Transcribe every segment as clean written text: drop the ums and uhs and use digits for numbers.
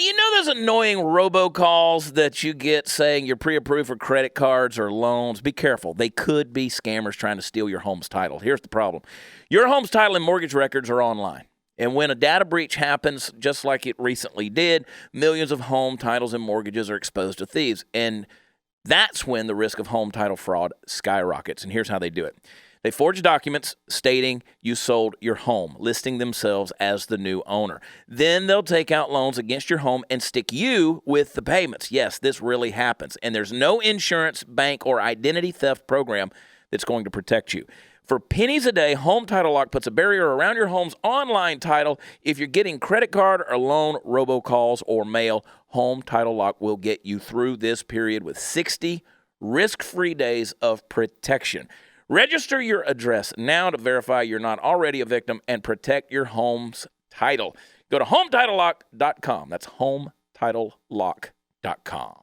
you know those annoying robocalls that you get saying you're pre-approved for credit cards or loans? Be careful. They could be scammers trying to steal your home's title. Here's the problem. Your home's title and mortgage records are online. And when a data breach happens, just like it recently did, millions of home titles and mortgages are exposed to thieves. And that's when the risk of home title fraud skyrockets. And here's how they do it. They forge documents stating you sold your home, listing themselves as the new owner. Then they'll take out loans against your home and stick you with the payments. Yes, this really happens. And there's no insurance, bank, or identity theft program that's going to protect you. For pennies a day, Home Title Lock puts a barrier around your home's online title. If you're getting credit card or loan robocalls or mail, Home Title Lock will get you through this period with 60 risk-free days of protection. Register your address now to verify you're not already a victim and protect your home's title. Go to HometitleLock.com. That's HometitleLock.com.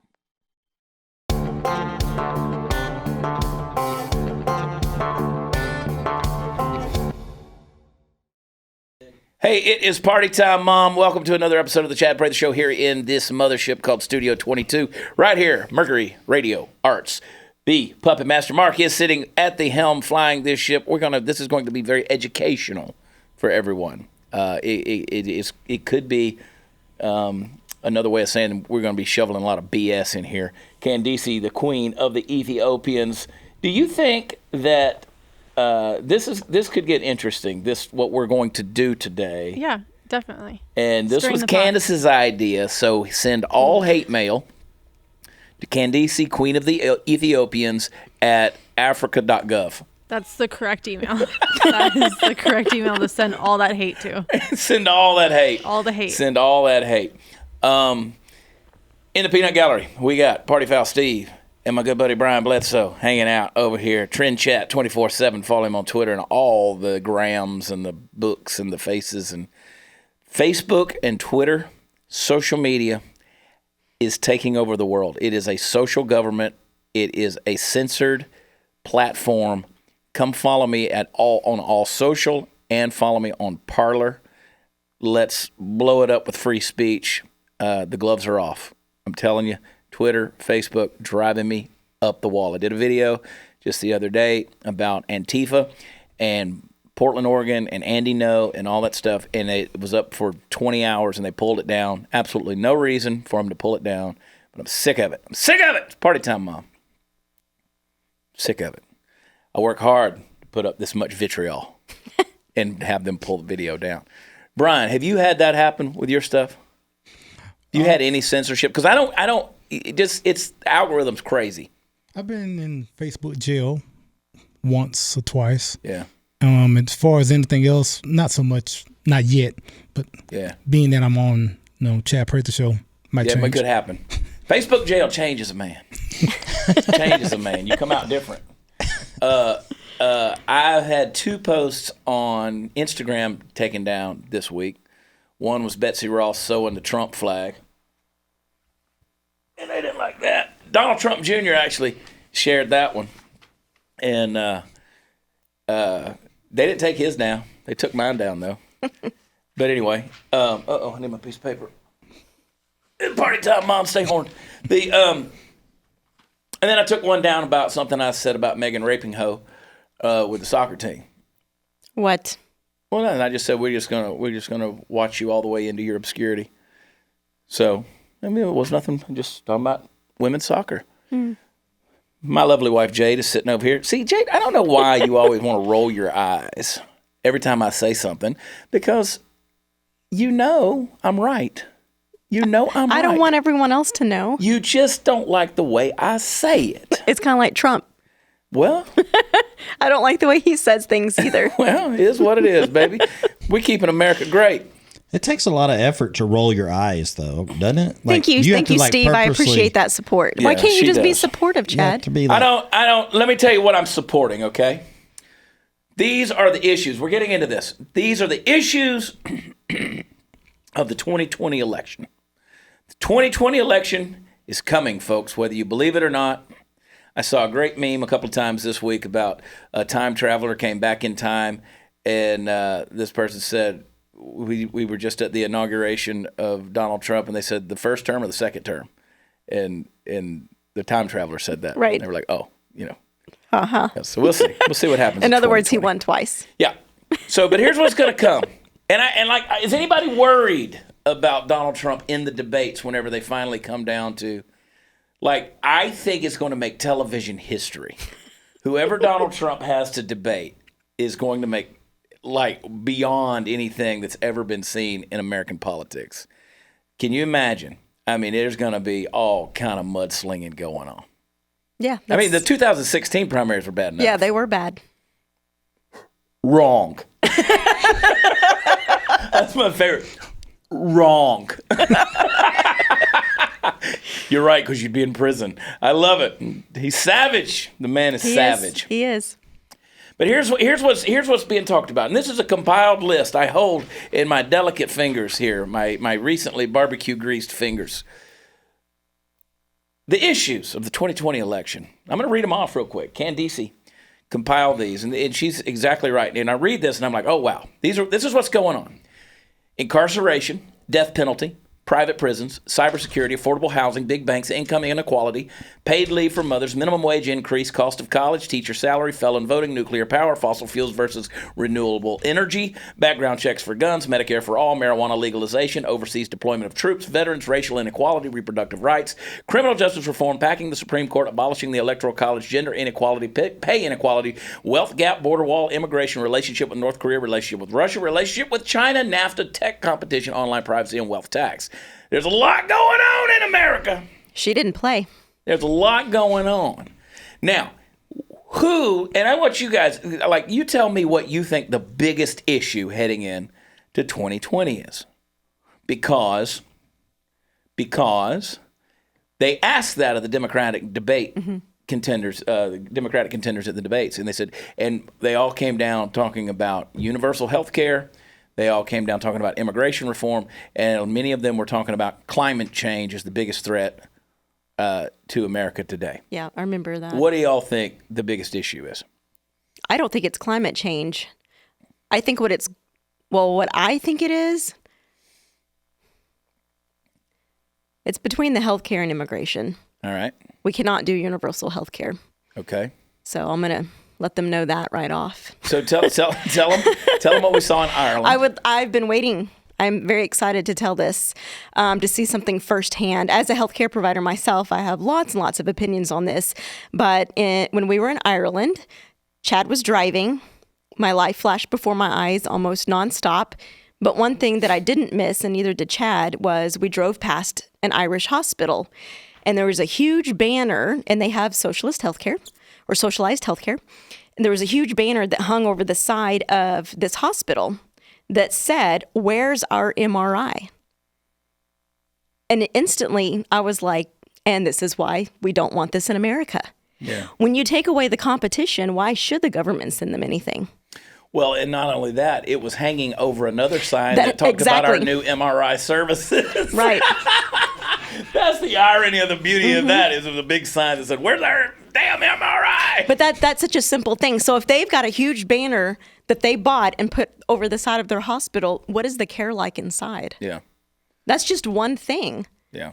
Hey, it is party time, Mom. Welcome to another episode of the Chad Prather Show here in this mothership called Studio 22. Right here, Mercury Radio Arts. The Puppet Master Mark is sitting at the helm flying this ship. This is going to be very educational for everyone. It could be another way of saying we're going to be shoveling a lot of BS in here. Candace, the queen of the Ethiopians. Do you think that this could get interesting? What we're going to do today. Yeah, definitely. And this was Candace's idea. So send all hate mail to Candace, Queen of the Ethiopians, at africa.gov. That's the correct email. That is the correct email to send all that hate to. Send all that hate. All the hate. Send all that hate. In the Peanut Gallery, we got Party Foul Steve and my good buddy Brian Bledsoe hanging out over here. Trend Chat 24/7. Follow him on Twitter and all the grams and the books and the faces. And Facebook and Twitter, social media, is taking over the world. It is a social government. It is a censored platform. Come follow me on all social and follow me on Parler. Let's blow it up with free speech. The gloves are off. I'm telling you, Twitter, Facebook, driving me up the wall. I did a video just the other day about Antifa and Portland, Oregon, and Andy No, and all that stuff, and it was up for 20 hours, and they pulled it down. Absolutely no reason for them to pull it down, but I'm sick of it. I'm sick of it. It's party time, Mom. Sick of it. I work hard to put up this much vitriol and have them pull the video down. Brian, have you had that happen with your stuff? Have you had any censorship? Because I don't. It's the algorithm's crazy. I've been in Facebook jail once or twice. Yeah. As far as anything else, not so much, not yet. But yeah, being that I'm on, Chad Prather Show might change. Yeah, it could happen. Facebook jail changes a man. Changes a man. You come out different. I've had 2 posts on Instagram taken down this week. One was Betsy Ross sewing the Trump flag, and they didn't like that. Donald Trump Jr. actually shared that one, and they didn't take his down. They took mine down, though. But anyway, I need my piece of paper. Party time, Mom, stay horned. And then I took one down about something I said about Megan raping Ho with the soccer team. What? Well, no, and I just said we're just gonna watch you all the way into your obscurity. So, I mean, it was nothing. Just talking about women's soccer. Mm. My lovely wife, Jade, is sitting over here. See, Jade, I don't know why you always want to roll your eyes every time I say something, because I'm right. I'm right. I don't want everyone else to know. You just don't like the way I say it. It's kind of like Trump. Well, I don't like the way he says things either. Well, it is what it is, baby. We're keeping America great. It takes a lot of effort to roll your eyes, though, doesn't it? Thank you, Steve. I appreciate that support. Yeah, why can't you just be supportive, Chad? I don't. Let me tell you what I'm supporting. Okay, these are the issues. We're getting into this. These are the issues of the 2020 election. The 2020 election is coming, folks, whether you believe it or not. I saw a great meme a couple of times this week about a time traveler came back in time, and this person said, we were just at the inauguration of Donald Trump, and they said the first term or the second term, and the time traveler said that. Right. And they were like, oh, Yeah, so we'll see. We'll see what happens. In other words, he won twice. Yeah. So, but here's what's going to come. And is anybody worried about Donald Trump in the debates whenever they finally come down to, I think it's going to make television history. Whoever Donald Trump has to debate is going to make, beyond anything that's ever been seen in American politics. Can you imagine? I mean, there's going to be all kind of mudslinging going on. Yeah. I mean, the 2016 primaries were bad enough. Yeah, they were bad. Wrong. That's my favorite. Wrong. You're right, because you'd be in prison. I love it. He's savage. The man is savage. He is. But here's what's being talked about, and this is a compiled list I hold in my delicate fingers here, my recently barbecue greased fingers. The issues of the 2020 election. I'm going to read them off real quick. Candice compiled these, and she's exactly right. And I read this, and I'm like, oh, wow. This is what's going on. Incarceration, death penalty, private prisons, cybersecurity, affordable housing, big banks, income inequality, paid leave for mothers, minimum wage increase, cost of college, teacher salary, felon voting, nuclear power, fossil fuels versus renewable energy, background checks for guns, Medicare for all, marijuana legalization, overseas deployment of troops, veterans, racial inequality, reproductive rights, criminal justice reform, packing the Supreme Court, abolishing the Electoral College, gender inequality, pay inequality, wealth gap, border wall, immigration, relationship with North Korea, relationship with Russia, relationship with China, NAFTA, tech competition, online privacy, and wealth tax. There's a lot going on in America. She didn't play. There's a lot going on. Now, and I want you guys, you tell me what you think the biggest issue heading in to 2020 is. Because they asked that of the Democratic debate contenders, Democratic contenders at the debates, and they said, and they all came down talking about universal health care. They all came down talking about immigration reform, and many of them were talking about climate change as the biggest threat to America today. Yeah, I remember that. What do y'all think the biggest issue is? I don't think it's climate change. I think what I think it is, it's between the healthcare and immigration. All right. We cannot do universal healthcare. Okay. So I'm going to let them know that right off. So tell them what we saw in Ireland. I've been waiting. I'm very excited to tell this, to see something firsthand. As a healthcare provider myself, I have lots and lots of opinions on this. But when we were in Ireland, Chad was driving. My life flashed before my eyes almost nonstop. But one thing that I didn't miss, and neither did Chad, was we drove past an Irish hospital. And there was a huge banner, and they have socialist healthcare or socialized healthcare. And there was a huge banner that hung over the side of this hospital that said, "Where's our MRI?" And instantly I was like, and this is why we don't want this in America. Yeah. When you take away the competition, why should the government send them anything? Well, and not only that, it was hanging over another sign that talked about our new MRI services. Right. That's the irony of the beauty of that, is it was a big sign that said, "Where's our damn MRI?" But that's such a simple thing. So if they've got a huge banner that they bought and put over the side of their hospital, what is the care like inside? Yeah. That's just one thing. Yeah.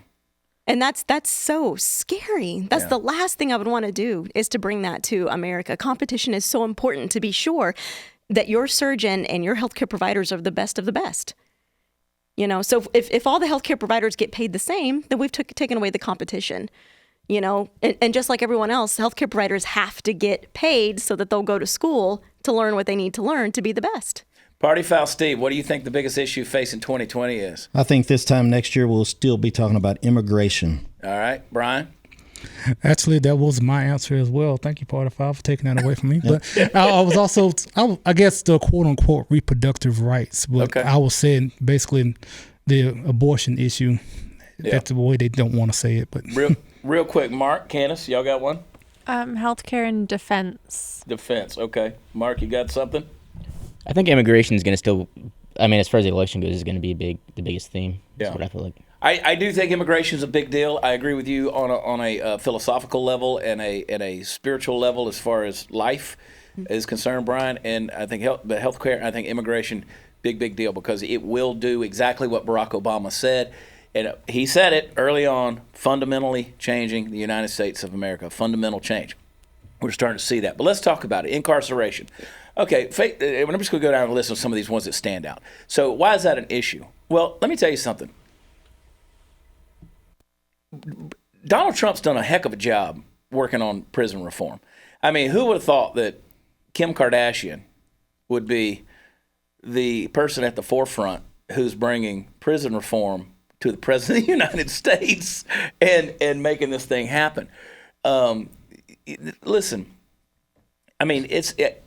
And that's so scary. That's the last thing I would want to do, is to bring that to America. Competition is so important to be sure that your surgeon and your healthcare providers are the best of the best. So if all the healthcare providers get paid the same, then we've taken away the competition. And just like everyone else, healthcare providers have to get paid so that they'll go to school to learn what they need to learn to be the best. Party Foul Steve, what do you think the biggest issue facing 2020 is? I think this time next year we'll still be talking about immigration. All right, Brian? Actually, that was my answer as well. Thank you, Party Foul, for taking that away from me. But I was also, I guess, the quote-unquote reproductive rights. But okay. I was saying basically the abortion issue. Yeah. That's the way they don't want to say it. But real quick, Mark, Candace, y'all got one? Healthcare and defense. Defense, okay. Mark, you got something? I think immigration is going to still, as far as the election goes, is going to be the biggest theme. Yeah. That's what I feel like. I do think immigration is a big deal. I agree with you on a philosophical level and a spiritual level as far as life is concerned, Brian. And I think healthcare, I think immigration, Big deal, because it will do exactly what Barack Obama said. And he said it early on, fundamentally changing the United States of America, fundamental change. We're starting to see that. But let's talk about it. Incarceration. Okay, I'm just going to go down and list on some of these ones that stand out. So why is that an issue? Well, let me tell you something. Donald Trump's done a heck of a job working on prison reform. I mean, who would have thought that Kim Kardashian would be the person at the forefront who's bringing prison reform to the President of the United States and making this thing happen? Listen, I mean,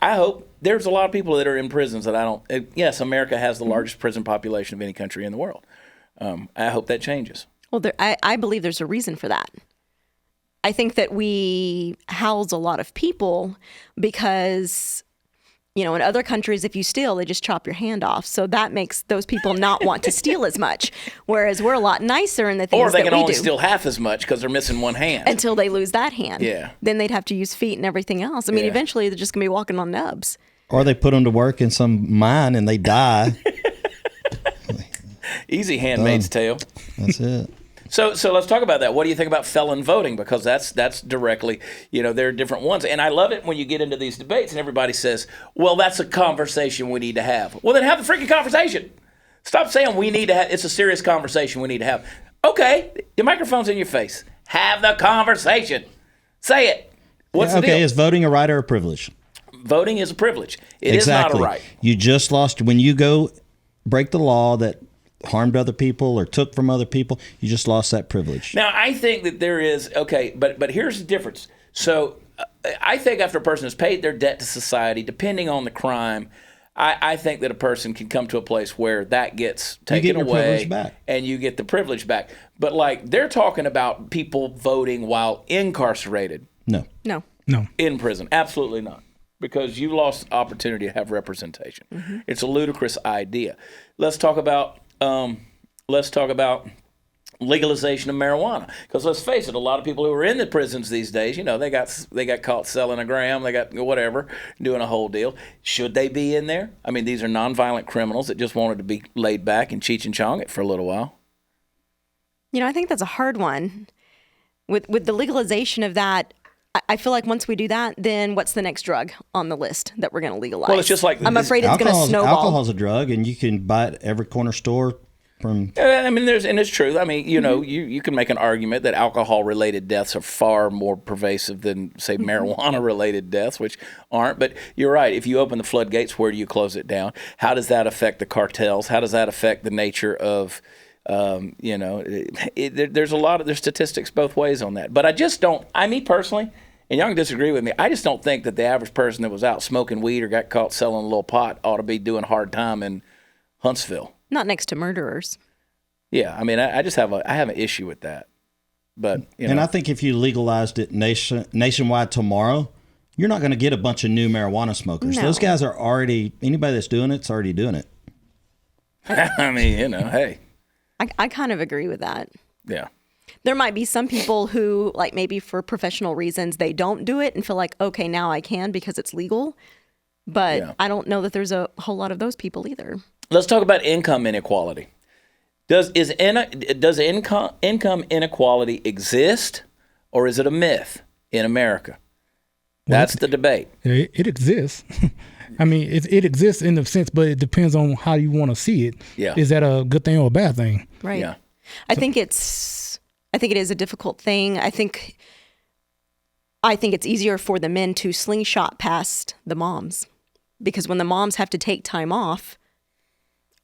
I hope there's a lot of people that are in prisons that I don't. Yes, America has the largest prison population of any country in the world. I hope that changes. Well, I believe there's a reason for that. I think that we house a lot of people because, in other countries, if you steal, they just chop your hand off. So that makes those people not want to steal as much. Whereas we're a lot nicer in the things that we do. Or they can only steal half as much because they're missing one hand. Until they lose that hand. Yeah. Then they'd have to use feet and everything else. I mean, eventually they're just going to be walking on nubs. Or they put them to work in some mine and they die. Easy Handmaid's Tale. That's it. So let's talk about that. What do you think about felon voting? Because that's directly, there are different ones. And I love it when you get into these debates and everybody says, well, that's a conversation we need to have. Well, then have the freaking conversation. Stop saying we need to have, it's a serious conversation we need to have. Okay, your microphone's in your face. Have the conversation. Say it. What's the deal? Is voting a right or a privilege? Voting is a privilege. It is not a right. You just lost, when you go break the law that harmed other people or took from other people, you just lost that privilege. Now, I think that there is, but here's the difference. So I think after a person has paid their debt to society, depending on the crime, I think that a person can come to a place where that gets taken away. You get your privilege back. And you get the privilege back. But they're talking about people voting while incarcerated. No. In prison. Absolutely not. Because you lost opportunity to have representation. Mm-hmm. It's a ludicrous idea. Let's talk about legalization of marijuana. Because let's face it, a lot of people who are in the prisons these days, they got caught selling a gram, they got whatever, doing a whole deal. Should they be in there? I mean, these are nonviolent criminals that just wanted to be laid back and Cheech and Chong it for a little while. I think that's a hard one. With the legalization of that, I feel like once we do that, then what's the next drug on the list that we're going to legalize? Well, it's just like I'm afraid it's going to snowball. Alcohol's a drug, and you can buy it at every corner store. I mean, it's true. I mean, you can make an argument that alcohol-related deaths are far more pervasive than, say, marijuana-related deaths, which aren't. But you're right. If you open the floodgates, where do you close it down? How does that affect the cartels? How does that affect the nature of there's there's statistics both ways on that. But I just don't, me personally, and y'all can disagree with me, I just don't think that the average person that was out smoking weed or got caught selling a little pot ought to be doing hard time in Huntsville. Not next to murderers. Yeah, I mean, I have an issue with that. But and I think if you legalized it nationwide tomorrow, you're not going to get a bunch of new marijuana smokers. No. Those guys are already, anybody that's doing it's already doing it. I mean, hey. I kind of agree with that. Yeah. There might be some people who, maybe for professional reasons, they don't do it and feel like, okay, now I can because it's legal. But I don't know that there's a whole lot of those people either. Let's talk about income inequality. Does income inequality exist, or is it a myth in America? That's the debate. It exists. I mean, it exists in the sense, but it depends on how you want to see it. Yeah. Is that a good thing or a bad thing? Right. Yeah. I think it is a difficult thing. I think it's easier for the men to slingshot past the moms, because when the moms have to take time off.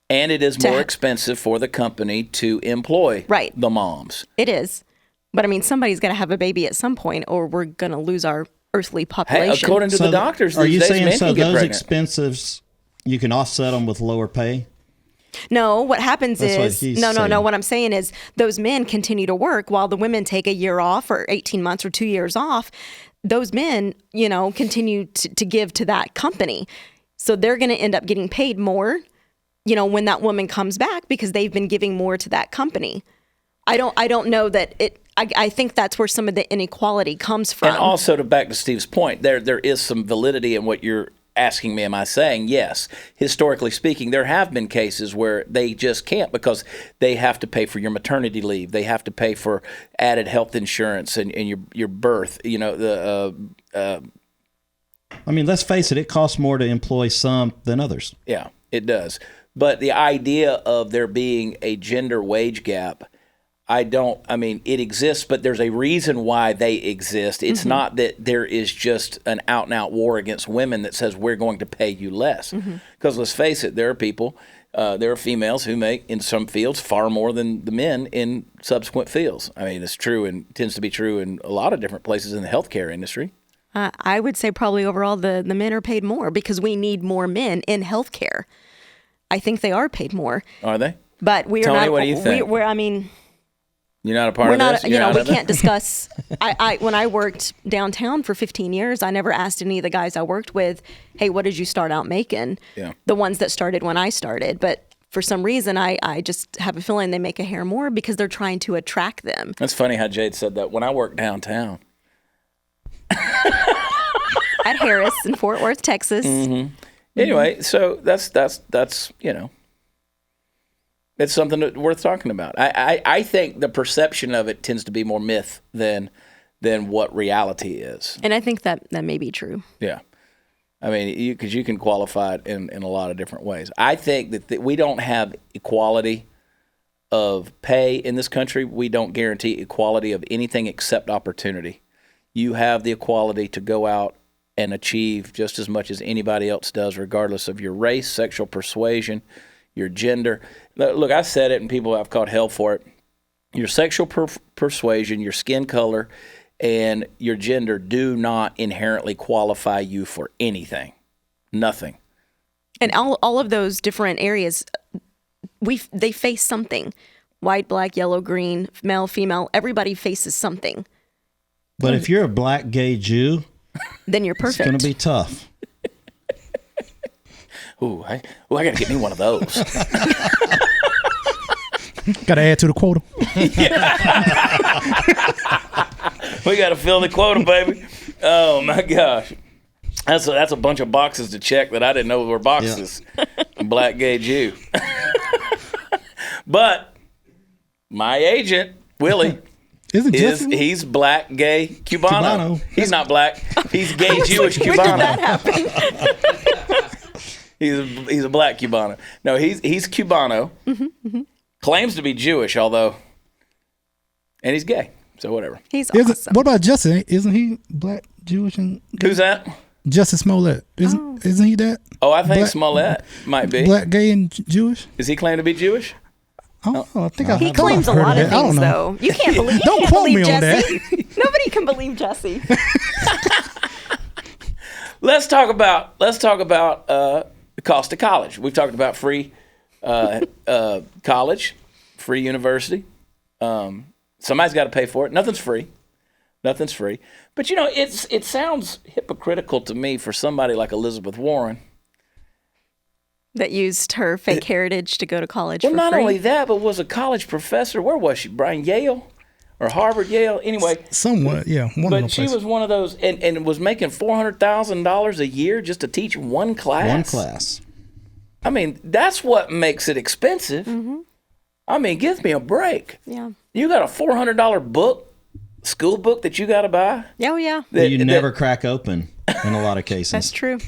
And it is more expensive for the company to employ the moms. It is. But I mean, somebody's got to have a baby at some point, or we're going to lose our earthly population. Hey, according to the doctors, are you days, saying men so can get those pregnant. expenses you can offset them with lower pay? No, what happens is no. What I'm saying is those men continue to work while the women take a year off or 18 months or 2 years off. Those men, continue to give to that company. So they're going to end up getting paid more, when that woman comes back, because they've been giving more to that company. I don't know that it. I think that's where some of the inequality comes from. And also, back to Steve's point, there is some validity in what you're asking me, am I saying yes? Historically speaking, there have been cases where they just can't because they have to pay for your maternity leave. They have to pay for added health insurance and your birth. You know, I mean, let's face it, it costs more to employ some than others. Yeah, it does. But the idea of there being a gender wage gap, it exists, but there's a reason why they exist. It's not that there is just an out-and-out war against women that says we're going to pay you less. Because let's face it, there are people, there are females who make, in some fields, far more than the men in subsequent fields. I mean, it's true and tends to be true in a lot of different places in the healthcare industry. I would say probably overall the men are paid more because we need more men in healthcare. I think they are paid more. Are they? But we are Tony, not. what do you think? You're not a part of this? We can't discuss. When I worked downtown for 15 years, I never asked any of the guys I worked with, hey, what did you start out making? Yeah. The ones that started when I started. But for some reason, I just have a feeling they make a hair more because they're trying to attract them. That's funny how Jade said that. When I worked downtown. At Harris in Fort Worth, Texas. Anyway, so that's it's something worth talking about. I think the perception of it tends to be more myth than what reality is. And I think that may be true. Yeah. I mean, because you can qualify it in a lot of different ways. I think that we don't have equality of pay in this country. We don't guarantee equality of anything except opportunity. You have the equality to go out and achieve just as much as anybody else does, regardless of your race, sexual persuasion, your gender. Look, I said it, and people have caught hell for it. Your sexual persuasion, your skin color, and your gender do not inherently qualify you for anything. Nothing. And all of those different areas, they face something. White, black, yellow, green, male, female, everybody faces something. But if you're a black gay Jew, then you're perfect. It's going to be tough. I got to get me one of those. Got to add to the quota. We got to fill the quota, baby. Oh, my gosh. That's a bunch of boxes to check that I didn't know were boxes. Yeah. Black gay Jew. But my agent, Willie, he's black, gay, Cubano. He's not black. He's gay, Jewish Cubano. When did that happen? He's a black Cubano. No, he's Cubano. Claims to be Jewish, and he's gay. So whatever. He's awesome. What about Justin? Isn't he black, Jewish, and gay? Who's that? Justin Smollett. Isn't he that? Oh, I think Smollett might be. Black, gay, and Jewish? Does he claim to be Jewish? Oh, I think he claims a lot of things, though. You can't believe. Don't quote me on that. Nobody can believe Jesse. Let's talk about the cost of college. We've talked about free college, free university. Somebody's got to pay for it. Nothing's free. But it sounds hypocritical to me for somebody like Elizabeth Warren. That used her fake heritage to go to college for free. Well, not only that, but was a college professor. Where was she? Yale? Or Harvard, Yale? Anyway. Somewhat, yeah. But she was one of those, and was making $400,000 a year just to teach one class. One class. I mean, that's what makes it expensive. I mean, give me a break. Yeah. You got a $400 school book that you got to buy? Oh, yeah. That you never crack open in a lot of cases. That's true.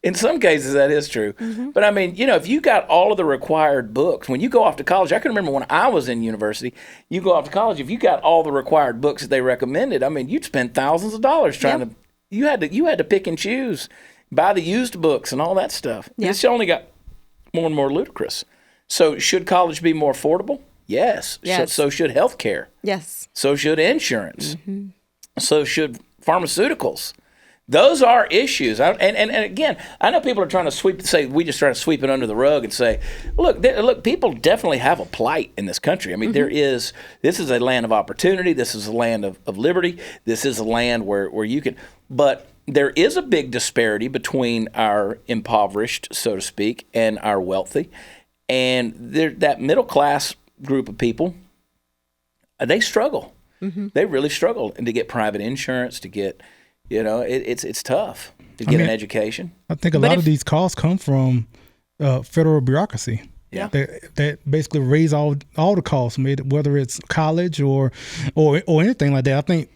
In some cases, that is true. But I mean, if you got all of the required books, when you go off to college, I can remember when I was in university, you go off to college, if you got all the required books that they recommended, I mean, you'd spend thousands of dollars trying to, you had to pick and choose, buy the used books and all that stuff. Yeah. It's only got more and more ludicrous. So should college be more affordable? Yes. So should healthcare. Yes. So should insurance. So should pharmaceuticals. Those are issues. And again, I know people are trying to we just try to sweep it under the rug and say, look, people definitely have a plight in this country. I mean, this is a land of opportunity. This is a land of liberty. This is a land where you can, but there is a big disparity between our impoverished, so to speak, and our wealthy. And that middle class group of people, they struggle. They really struggle. And to get private insurance, to get You know, it's tough to get an education. I think a lot of these costs come from federal bureaucracy. Yeah. That basically raise all the costs, whether it's college or anything like that. I think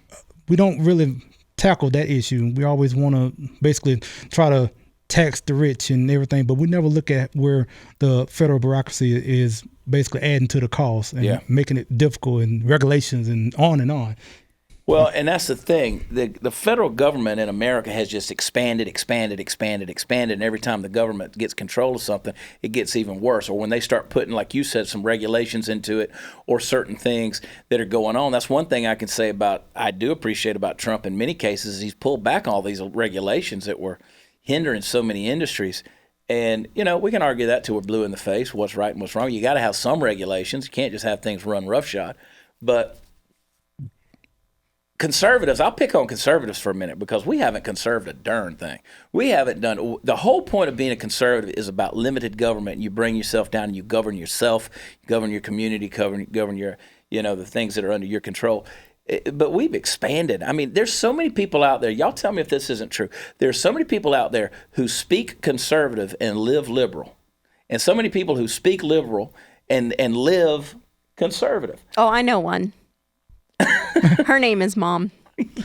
we don't really tackle that issue. We always want to basically try to tax the rich and everything, but we never look at where the federal bureaucracy is basically adding to the cost and making it difficult, and regulations and on and on. Well, and that's the thing. The federal government in America has just expanded, and every time the government gets control of something, it gets even worse. Or when they start putting, like you said, some regulations into it, or certain things that are going on. That's one thing I can say I do appreciate about Trump in many cases, is he's pulled back all these regulations that were hindering so many industries. And, you know, we can argue that till we're blue in the face, what's right and what's wrong. You got to have some regulations. You can't just have things run roughshod. But conservatives, I'll pick on conservatives for a minute, because we haven't conserved a darn thing. We haven't done, the whole point of being a conservative is about limited government. You bring yourself down and you govern yourself, you govern your community, govern your, you know, the things that are under your control. But we've expanded. I mean, there's so many people out there. Y'all tell me if this isn't true. There's so many people out there who speak conservative and live liberal, and so many people who speak liberal and live conservative. Oh, I know one. Her name is Mom.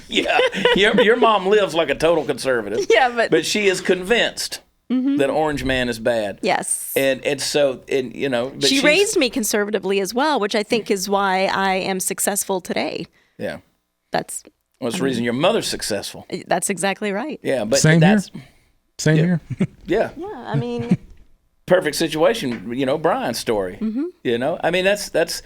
Yeah, your mom lives like a total conservative. Yeah, but she is convinced that Orange Man is bad. Yes, and so you know, but she raised me conservatively as well, which I think is why I am successful today. Yeah, that's the reason your mother's successful. That's exactly right. Yeah, but Same here. Yeah. Yeah, I mean, perfect situation. You know, Brian's story. You know, I mean, that's.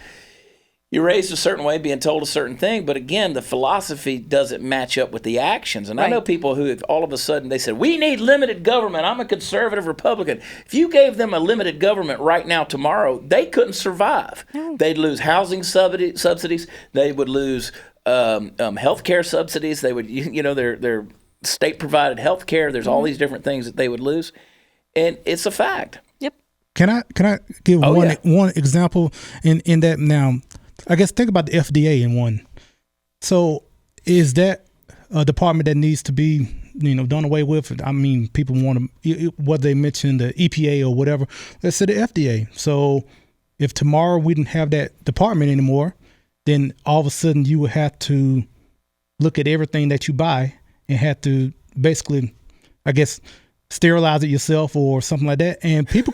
You're raised a certain way, being told a certain thing, but again, the philosophy doesn't match up with the actions. And I know people who have, all of a sudden, they said, we need limited government. I'm a conservative Republican. If you gave them a limited government right now, tomorrow, they couldn't survive. No. They'd lose housing subsidies. They would lose health care subsidies. They would, you know, their state-provided health care. There's all these different things that they would lose. And it's a fact. Yep. Can I give one example in that now? I guess think about the FDA in one. So is that a department that needs to be, you know, done away with? I mean, people want to, what they mentioned, the EPA or whatever, let's say the FDA. So if tomorrow we didn't have that department anymore, then all of a sudden you would have to look at everything that you buy and have to basically, I guess, sterilize it yourself or something like that, and people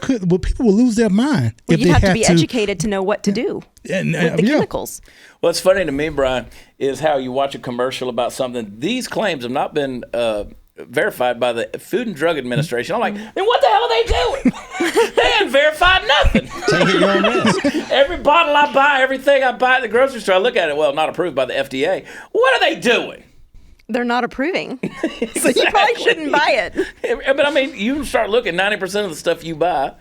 will lose their mind. Well, you have to be educated to know what to do with the chemicals. What's funny to me, Brian, is how you watch a commercial about something. These claims have not been verified by the Food and Drug Administration. I'm like, then what the hell are they doing? They haven't verified nothing. Take it your own risk. Every bottle I buy, everything I buy at the grocery store, I look at it. Well, not approved by the FDA. What are they doing? They're not approving. So you probably shouldn't buy it. But I mean, you start looking, 90% of the stuff you buy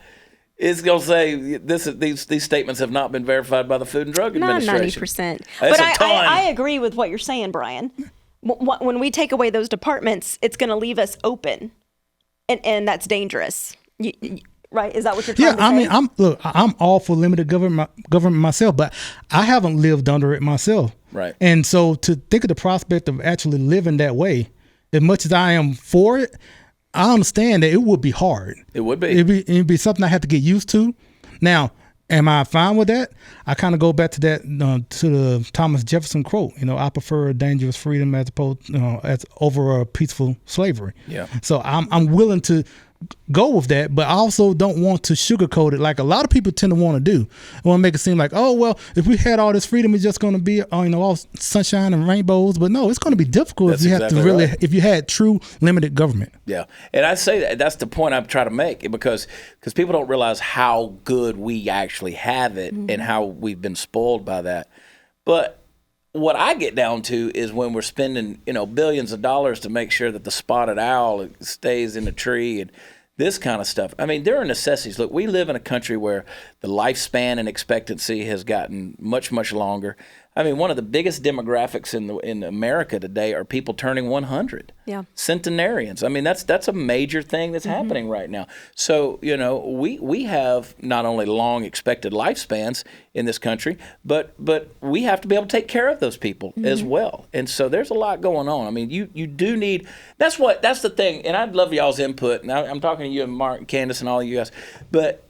is going to say these statements have not been verified by the Food and Drug Administration. Not 90%. That's but I agree with what you're saying, Brian. When we take away those departments, it's going to leave us open. And that's dangerous. Right? Is that what you're trying to say? Yeah, I mean, I'm all for limited government myself, but I haven't lived under it myself. Right. And so to think of the prospect of actually living that way, as much as I am for it, I understand that it would be hard. It would be. It'd be something I have to get used to. Now, am I fine with that? I kind of go back to that to the Thomas Jefferson quote. You know, I prefer a dangerous freedom as opposed as over a peaceful slavery. Yeah. So I'm willing to go with that, but I also don't want to sugarcoat it like a lot of people tend to want to do. I want to make it seem like, oh, well, if we had all this freedom, it's just going to be, all sunshine and rainbows. But no, it's going to be difficult if you have to really, if you had true limited government. Yeah. And I say that's the point I'm trying to make, because people don't realize how good we actually have it and how we've been spoiled by that. But what I get down to is when we're spending, billions of dollars to make sure that the spotted owl stays in the tree and this kind of stuff. I mean, there are necessities. Look, we live in a country where the lifespan and expectancy has gotten much, much longer. I mean, one of the biggest demographics in America today are people turning 100. Yeah. Centenarians. I mean, that's a major thing that's happening right now. So, we have not only long expected lifespans in this country, but we have to be able to take care of those people as well. And so there's a lot going on. I mean, you do need, that's the thing. And I'd love y'all's input. And I'm talking to you and Mark and Candace and all of you guys, but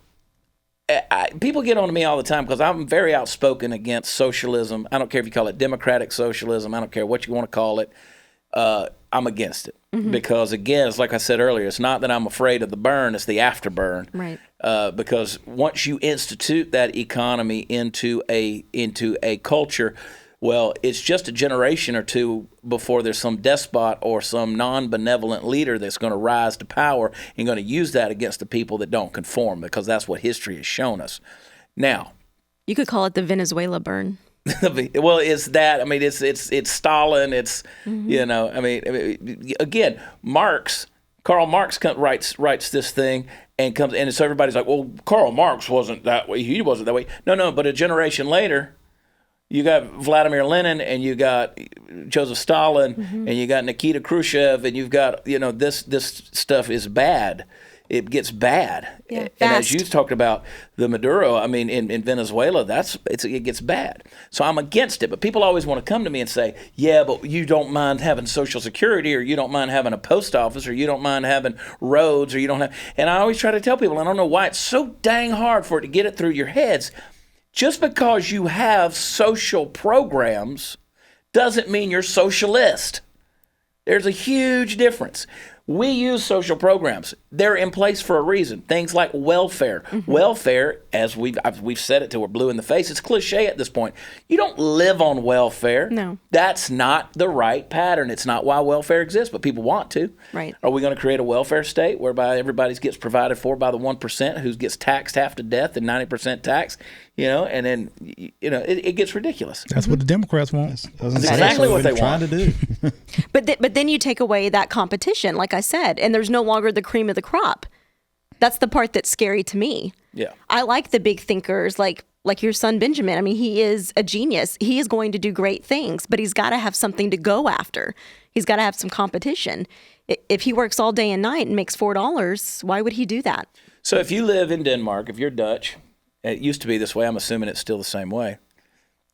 people get on to me all the time because I'm very outspoken against socialism. I don't care if you call it democratic socialism. I don't care what you want to call it. I'm against it because, again, it's like I said earlier, it's not that I'm afraid of the burn, it's the afterburn. Right. Because once you institute that economy into a culture, well, it's just a generation or two before there's some despot or some non-benevolent leader that's going to rise to power and going to use that against the people that don't conform, because that's what history has shown us. Now, you could call it the Venezuela burn. Well, it's that. I mean, it's Stalin. It's I mean, again, Karl Marx writes this thing and comes, and so everybody's like, well, Karl Marx wasn't that way. He wasn't that way. No, but a generation later, you got Vladimir Lenin, and you got Joseph Stalin, and you got Nikita Khrushchev, and you've got, this stuff is bad. It gets bad. Yeah, and as you talked about the Maduro, I mean, in Venezuela, it gets bad. So I'm against it. But people always want to come to me and say, yeah, but you don't mind having Social Security, or you don't mind having a post office, or you don't mind having roads, or you don't have. And I always try to tell people, I don't know why it's so dang hard for it to get it through your heads. Just because you have social programs doesn't mean you're socialist. There's a huge difference. We use social programs. They're in place for a reason. Things like welfare. Welfare, as we've said it till we're blue in the face, it's cliche at this point. You don't live on welfare. No. That's not the right pattern. It's not why welfare exists, but people want to. Right. Are we going to create a welfare state whereby everybody gets provided for by the 1% who gets taxed half to death and 90% tax? And then, it gets ridiculous. That's what the Democrats want. That's exactly what they want to do. But then you take away that competition, like I said, and there's no longer the cream of the crop. That's the part that's scary to me. Yeah. I like the big thinkers like your son Benjamin. I mean, he is a genius. He is going to do great things, but he's got to have something to go after. He's got to have some competition. If he works all day and night and makes $4, why would he do that? So if you live in Denmark, if you're Dutch, it used to be this way. I'm assuming it's still the same way.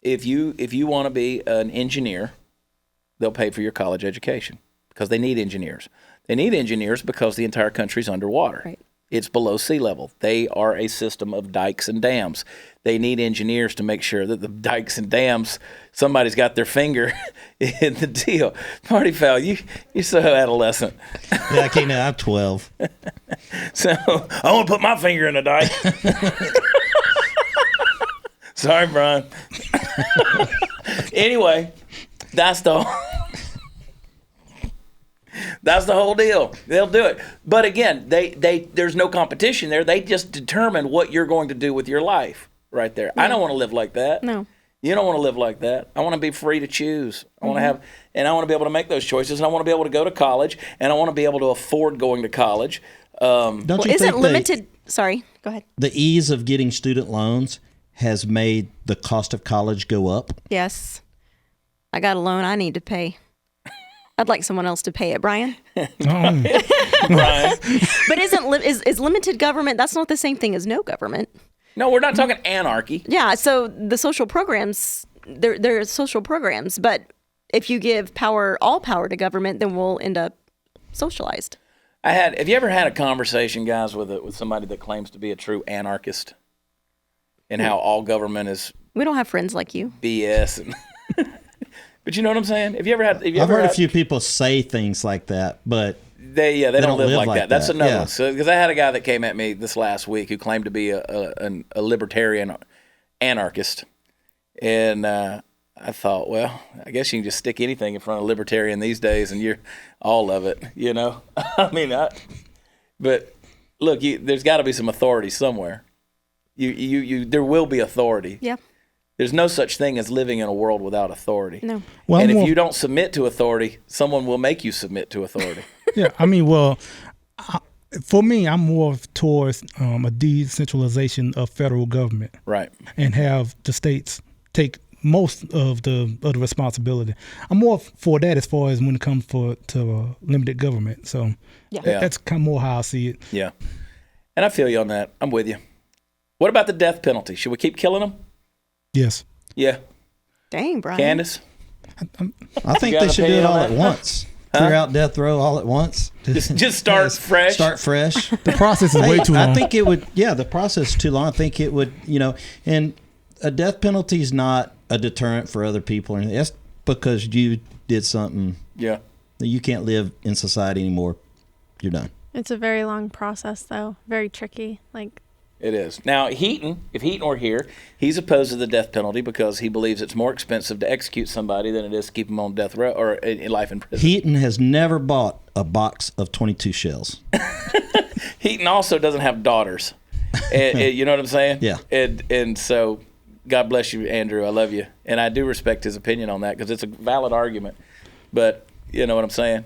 If you want to be an engineer, they'll pay for your college education because they need engineers. They need engineers because the entire country's underwater. Right. It's below sea level. They are a system of dikes and dams. They need engineers to make sure that the dikes and dams, somebody's got their finger in the deal. Party foul, you're so adolescent. Yeah, I can't. I'm 12. So I want to put my finger in the dike. Sorry, Brian. Anyway, that's the whole deal. They'll do it. But again, there's no competition there. They just determine what you're going to do with your life right there. Yeah. I don't want to live like that. No. You don't want to live like that. I want to be free to choose. I want to have, and I want to be able to make those choices, and I want to be able to go to college, and I want to be able to afford going to college. Isn't limited? Sorry, go ahead. The ease of getting student loans has made the cost of college go up. Yes. I got a loan I need to pay. I'd like someone else to pay it, Brian. Brian. But is limited government, that's not the same thing as no government. No, we're not talking anarchy. Yeah, so the social programs, they're social programs, but if you give all power to government, then we'll end up socialized. Have you ever had a conversation, guys, with somebody that claims to be a true anarchist? And how all government is we don't have friends like you. BS. But you know what I'm saying? I've heard a few people say things like that, but they don't live like that. That's another one. Yeah. So because I had a guy that came at me this last week who claimed to be a libertarian anarchist, and I thought, well, I guess you can just stick anything in front of a libertarian these days, and you're all of it, I mean, but look, there's got to be some authority somewhere. There will be authority. Yeah. There's no such thing as living in a world without authority. No. Well, and if you don't submit to authority, someone will make you submit to authority. Yeah, I mean, for me, I'm more towards a decentralization of federal government. Right. And have the states take most of the responsibility. I'm more for that as far as when it comes to limited government. So that's kind of more how I see it. Yeah, and I feel you on that. I'm with you. What about the death penalty? Should we keep killing them? Yes. Yeah. Dang, Brian. Candace? I think they should do it all at once. Clear out death row all at once. Just start fresh. Start fresh. The process is way too long. I think it would. Yeah, the process is too long. I think it would. And a death penalty is not a deterrent for other people. And that's because you did something. Yeah. That you can't live in society anymore. You're done. It's a very long process, though. Very tricky. It is. Now, if Heaton were here, he's opposed to the death penalty because he believes it's more expensive to execute somebody than it is to keep them on death row or in life in prison. Heaton has never bought a box of 22 shells. Heaton also doesn't have daughters. You know what I'm saying? Yeah. And so, God bless you, Andrew. I love you. And I do respect his opinion on that because it's a valid argument. But you know what I'm saying?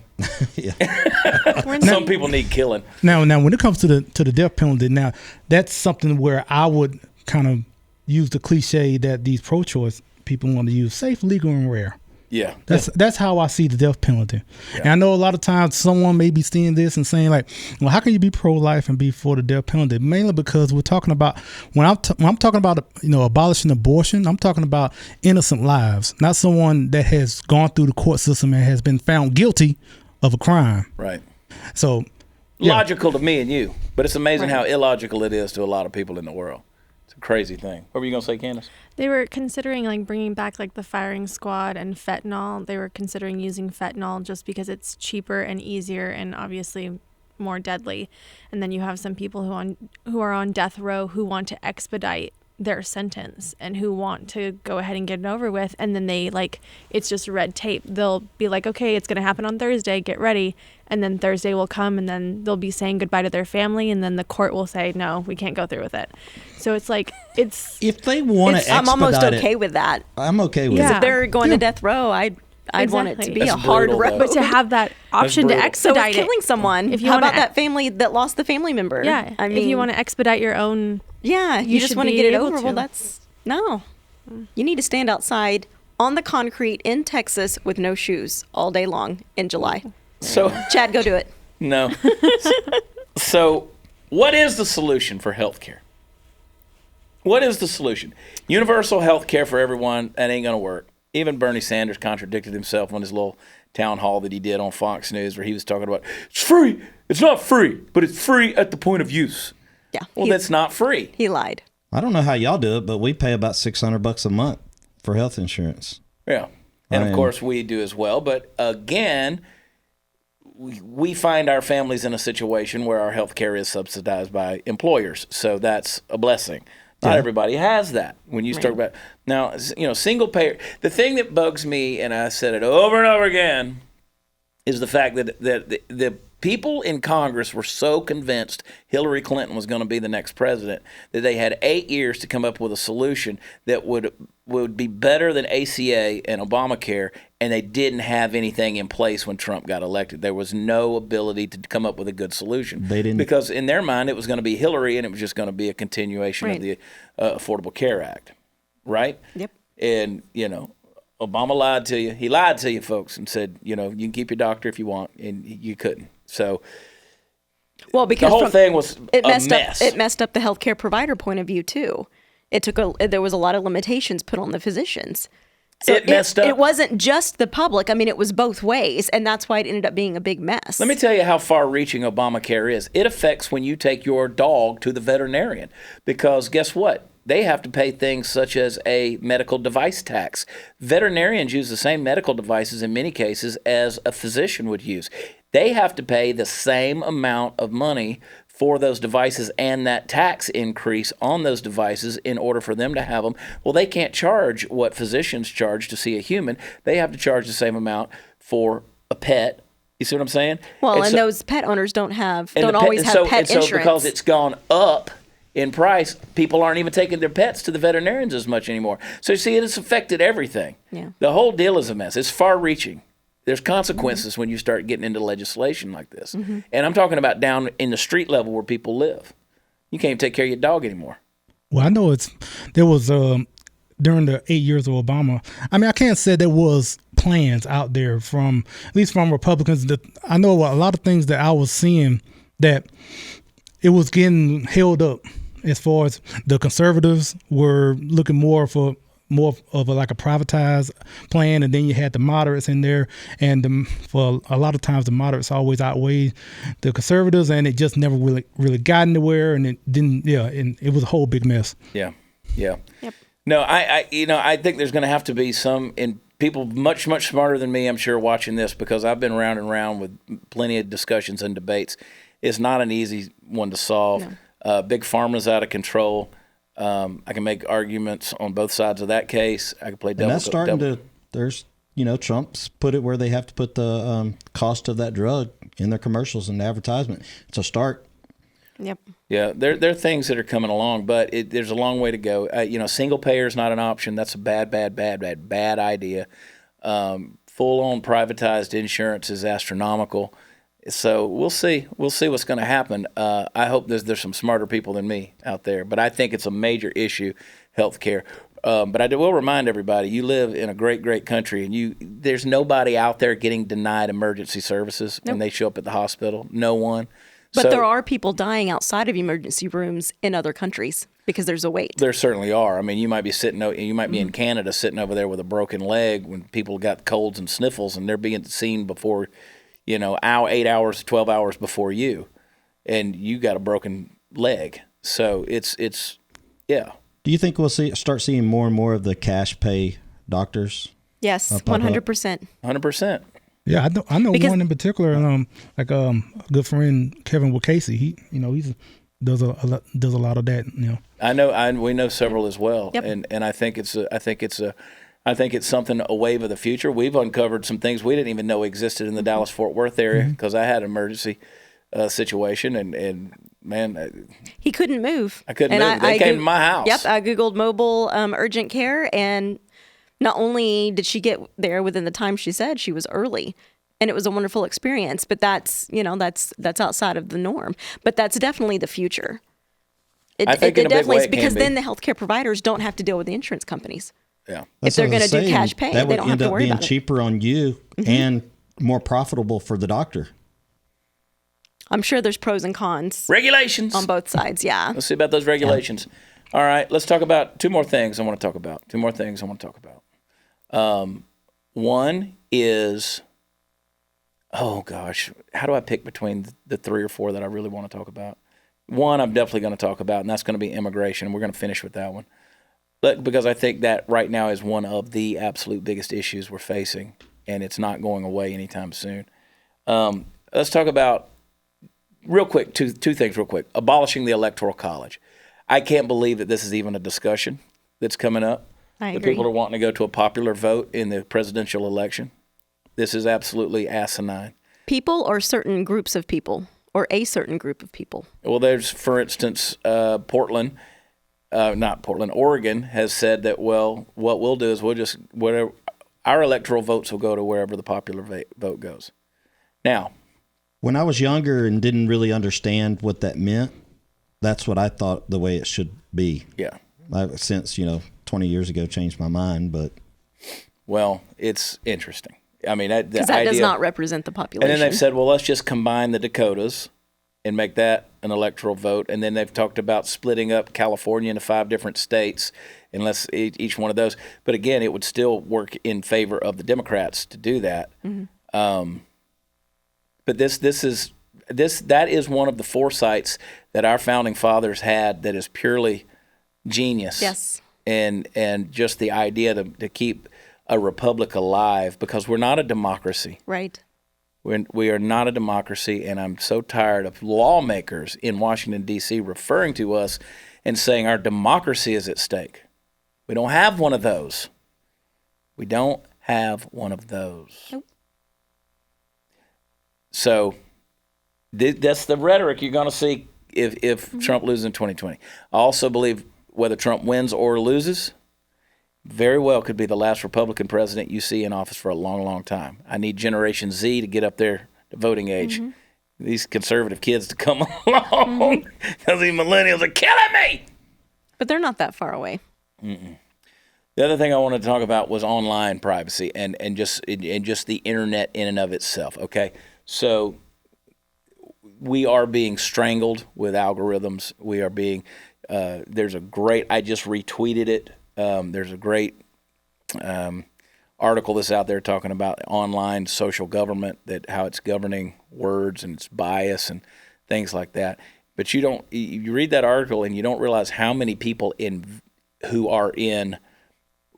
Some people need killing. Now, when it comes to the death penalty, now that's something where I would kind of use the cliche that these pro-choice people want to use: safe, legal, and rare. Yeah, that's how I see the death penalty. Yeah. And I know a lot of times someone may be seeing this and saying like, well, how can you be pro-life and be for the death penalty? Mainly because we're talking about when I'm talking about abolishing abortion, I'm talking about innocent lives, not someone that has gone through the court system and has been found guilty of a crime. Right. So logical to me and you, but it's amazing how illogical it is to a lot of people in the world. It's a crazy thing. What were you gonna say, Candace? They were considering bringing back the firing squad and fentanyl. They were considering using fentanyl just because it's cheaper and easier and obviously more deadly. And then you have some people who are on death row who want to expedite their sentence and who want to go ahead and get it over with. And then they it's just red tape. They'll be like, okay, it's going to happen on Thursday. Get ready. And then Thursday will come and then they'll be saying goodbye to their family. And then the court will say, no, we can't go through with it. So it's if they want to expedite I'm almost okay with that. I'm okay with it. If they're going to death row, I'd want it to be a hard road. But to have that option to expedite killing someone, if you how about that family that lost the family member? Yeah. If you want to expedite your own... Yeah, you just want to get it over. Well, you need to stand outside on the concrete in Texas with no shoes all day long in July. So, Chad, go do it. No. So, what is the solution for health care? What is the solution? Universal health care for everyone, that ain't going to work. Even Bernie Sanders contradicted himself on his little town hall that he did on Fox News where he was talking about, it's free. It's not free, but it's free at the point of use. Yeah. Well, that's not free. He lied. I don't know how y'all do it, but we pay about $600 a month for health insurance. Yeah. And of course we do as well. But again, we find our families in a situation where our health care is subsidized by employers. So that's a blessing. Not everybody has that. When you start about now, single payer. The thing that bugs me, and I said it over and over again, is the fact that the people in Congress were so convinced Hillary Clinton was going to be the next president that they had 8 years to come up with a solution that would be better than ACA and Obamacare, and they didn't have anything in place when Trump got elected. There was no ability to come up with a good solution. They didn't, because in their mind it was going to be Hillary, and it was just going to be a continuation of the Affordable Care Act, right? Yep. And Obama lied to you. He lied to you, folks, and said, you can keep your doctor if you want, and you couldn't. So, because the whole thing was a mess. It messed up the healthcare provider point of view too. There was a lot of limitations put on the physicians. So it messed up. It wasn't just the public. I mean, it was both ways, and that's why it ended up being a big mess. Let me tell you how far-reaching Obamacare is. It affects when you take your dog to the veterinarian, because guess what? They have to pay things such as a medical device tax. Veterinarians use the same medical devices in many cases as a physician would use. They have to pay the same amount of money for those devices and that tax increase on those devices in order for them to have them. Well, they can't charge what physicians charge to see a human. They have to charge the same amount for a pet. You see what I'm saying? Well, and those pet owners don't always have pet insurance. So because it's gone up in price, people aren't even taking their pets to the veterinarians as much anymore. So you see, it has affected everything. Yeah. The whole deal is a mess. It's far-reaching. There's consequences when you start getting into legislation like this. Mm-hmm. And I'm talking about down in the street level where people live. You can't even take care of your dog anymore. Well, I know there was during the 8 years of Obama. I mean, I can't say there was plans out there from, at least from Republicans. That I know a lot of things that I was seeing that it was getting held up as far as the conservatives were looking more of a privatized plan, and then you had the moderates in there, and for a lot of times the moderates always outweigh the conservatives, and it just never really got anywhere, and it didn't. Yeah, and it was a whole big mess. Yeah. Yep. No, I think there's going to have to be some people much smarter than me, I'm sure, watching this, because I've been round and round with plenty of discussions and debates. It's not an easy one to solve. No. Big Pharma's out of control. I can make arguments on both sides of that case. I can play devil. And that's starting to. There's, Trump's put it where they have to put the cost of that drug in their commercials and advertisement. It's a start. Yep. Yeah, there are things that are coming along, but there's a long way to go. Single payer is not an option. That's a bad idea. Full-on privatized insurance is astronomical. So we'll see. We'll see what's going to happen. I hope there's some smarter people than me out there. But I think it's a major issue, healthcare. But I will remind everybody, you live in a great country, and there's nobody out there getting denied emergency services when they show up at the hospital. No one. But there are people dying outside of emergency rooms in other countries because there's a wait. There certainly are. I mean, you might be be in Canada sitting over there with a broken leg when people got colds and sniffles, and they're being seen before. 8 hours, 12 hours before you, and you got a broken leg. So it's yeah. Do you think we'll start seeing more and more of the cash pay doctors? Yes, 100%. 100%. Yeah, I know one in particular, a good friend, Kevin Wacasey. He does a lot of that. We know several as well. Yep. And I think it's something, a wave of the future. We've uncovered some things we didn't even know existed in the Dallas-Fort Worth area because I had an emergency situation, and man, he couldn't move. I couldn't move. They came to my house. Yep, I Googled mobile urgent care, and not only did she get there within the time she said, she was early. And it was a wonderful experience, but that's outside of the norm. But that's definitely the future. I think in a big way it because can be. then the healthcare providers don't have to deal with the insurance companies. Yeah. If they're going to do cash pay, they don't have to worry about it. That would end up being cheaper on you and more profitable for the doctor. I'm sure there's pros and cons. Regulations. On both sides, yeah. Let's see about those regulations. Yeah. All right, let's talk about two more things I want to talk about. One is, oh gosh, how do I pick between the three or four that I really want to talk about? One I'm definitely going to talk about, and that's going to be immigration. We're going to finish with that one. Because I think that right now is one of the absolute biggest issues we're facing, and it's not going away anytime soon. Let's talk about, real quick, two things real quick. Abolishing the Electoral College. I can't believe that this is even a discussion that's coming up. I agree. The people are wanting to go to a popular vote in the presidential election. This is absolutely asinine. People or certain groups of people, or a certain group of people? Well, there's, for instance, Oregon has said that, well, what we'll do is our electoral votes will go to wherever the popular vote goes. Now, when I was younger and didn't really understand what that meant, that's what I thought the way it should be. Yeah. I've since, 20 years ago changed my mind, but. Well, it's interesting. I mean, because that does not represent the population. And then they've said, well, let's just combine the Dakotas and make that an electoral vote. And then they've talked about splitting up California into 5 different states, unless each one of those. But again, it would still work in favor of the Democrats to do that. Mm-hmm. But that is one of the foresights that our founding fathers had that is purely genius. Yes. And just the idea to keep a republic alive, because we're not a democracy. Right. We are not a democracy, and I'm so tired of lawmakers in Washington, D.C. referring to us and saying our democracy is at stake. We don't have one of those. Nope. So that's the rhetoric you're going to see if Trump loses in 2020. I also believe whether Trump wins or loses, very well could be the last Republican president you see in office for a long, long time. I need Generation Z to get up there to voting age. Mm-hmm. These conservative kids to come along because these millennials are killing me. But they're not that far away. Mm-mm. The other thing I wanted to talk about was online privacy and just the internet in and of itself. Okay, so we are being strangled with algorithms. We are being there's a great, I just retweeted it. There's a great article that's out there talking about online social government, that how it's governing words and its bias and things like that. But you read that article and you don't realize how many people who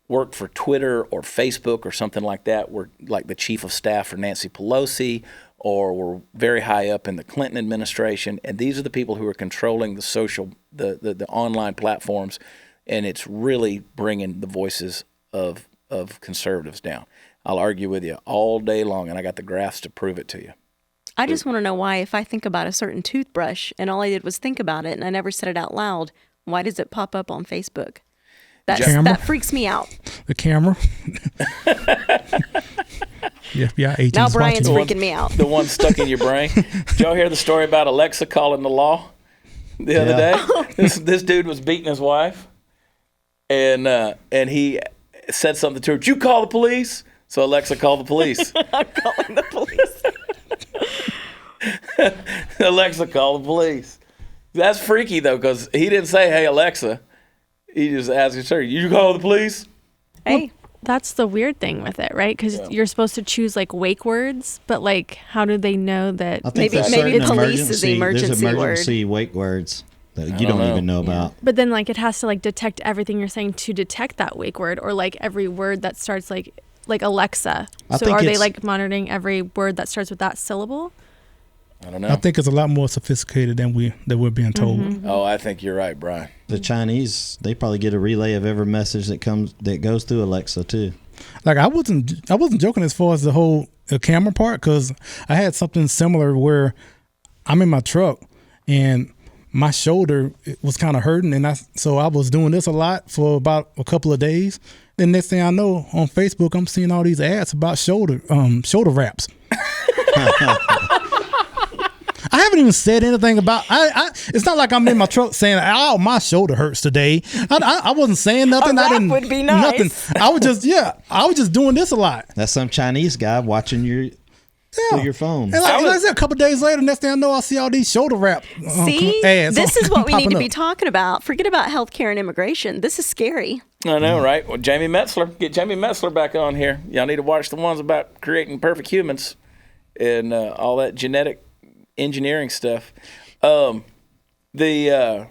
work for Twitter or Facebook or something like that, were like the chief of staff for Nancy Pelosi, or were very high up in the Clinton administration. And these are the people who are controlling the online platforms, and it's really bringing the voices of conservatives down. I'll argue with you all day long, and I got the graphs to prove it to you. I just want to know why, if I think about a certain toothbrush and all I did was think about it and I never said it out loud, why does it pop up on Facebook? That freaks me out. The camera. Yeah, agents. Now Brian's freaking me out. The one stuck in your brain. Did y'all hear the story about Alexa calling the law the other day? This dude was beating his wife, and he said something to her. Did you call the police? So Alexa called the police. I'm calling the police. Alexa called the police. That's freaky though, because he didn't say, "Hey Alexa." He just asked her, "You call the police?" Hey. Well, that's the weird thing with it, right? Because you're supposed to choose like wake words, but like, how do they know that? I think maybe police is the emergency there's emergency wake words that you don't even know about. But then like it has to like detect everything you're saying to detect that wake word, or like every word that starts like Alexa. So are they like monitoring every word that starts with that syllable? I don't know. I think it's a lot more sophisticated than we're being told. Mm-hmm. Oh, I think you're right, Brian. The Chinese, they probably get a relay of every message that goes through Alexa too. Like I wasn't joking as far as the whole camera part, because I had something similar where I'm in my truck and my shoulder was kind of hurting, and so I was doing this a lot for about a couple of days. Then next thing I know, on Facebook, I'm seeing all these ads about shoulder wraps. I haven't even said anything about. It's not like I'm in my truck saying, "Oh, my shoulder hurts today." I wasn't saying nothing. A wrap would be nice. Nothing. I was just doing this a lot. That's some Chinese guy watching through your phone. And like I said, a couple of days later, next thing I know, I see all these shoulder wrap ads. This is what we need to be talking about. Forget about healthcare and immigration. This is scary. I know, right? Well, Jamie Metzler, get Jamie Metzler back on here. Y'all need to watch the ones about creating perfect humans and all that genetic engineering stuff. This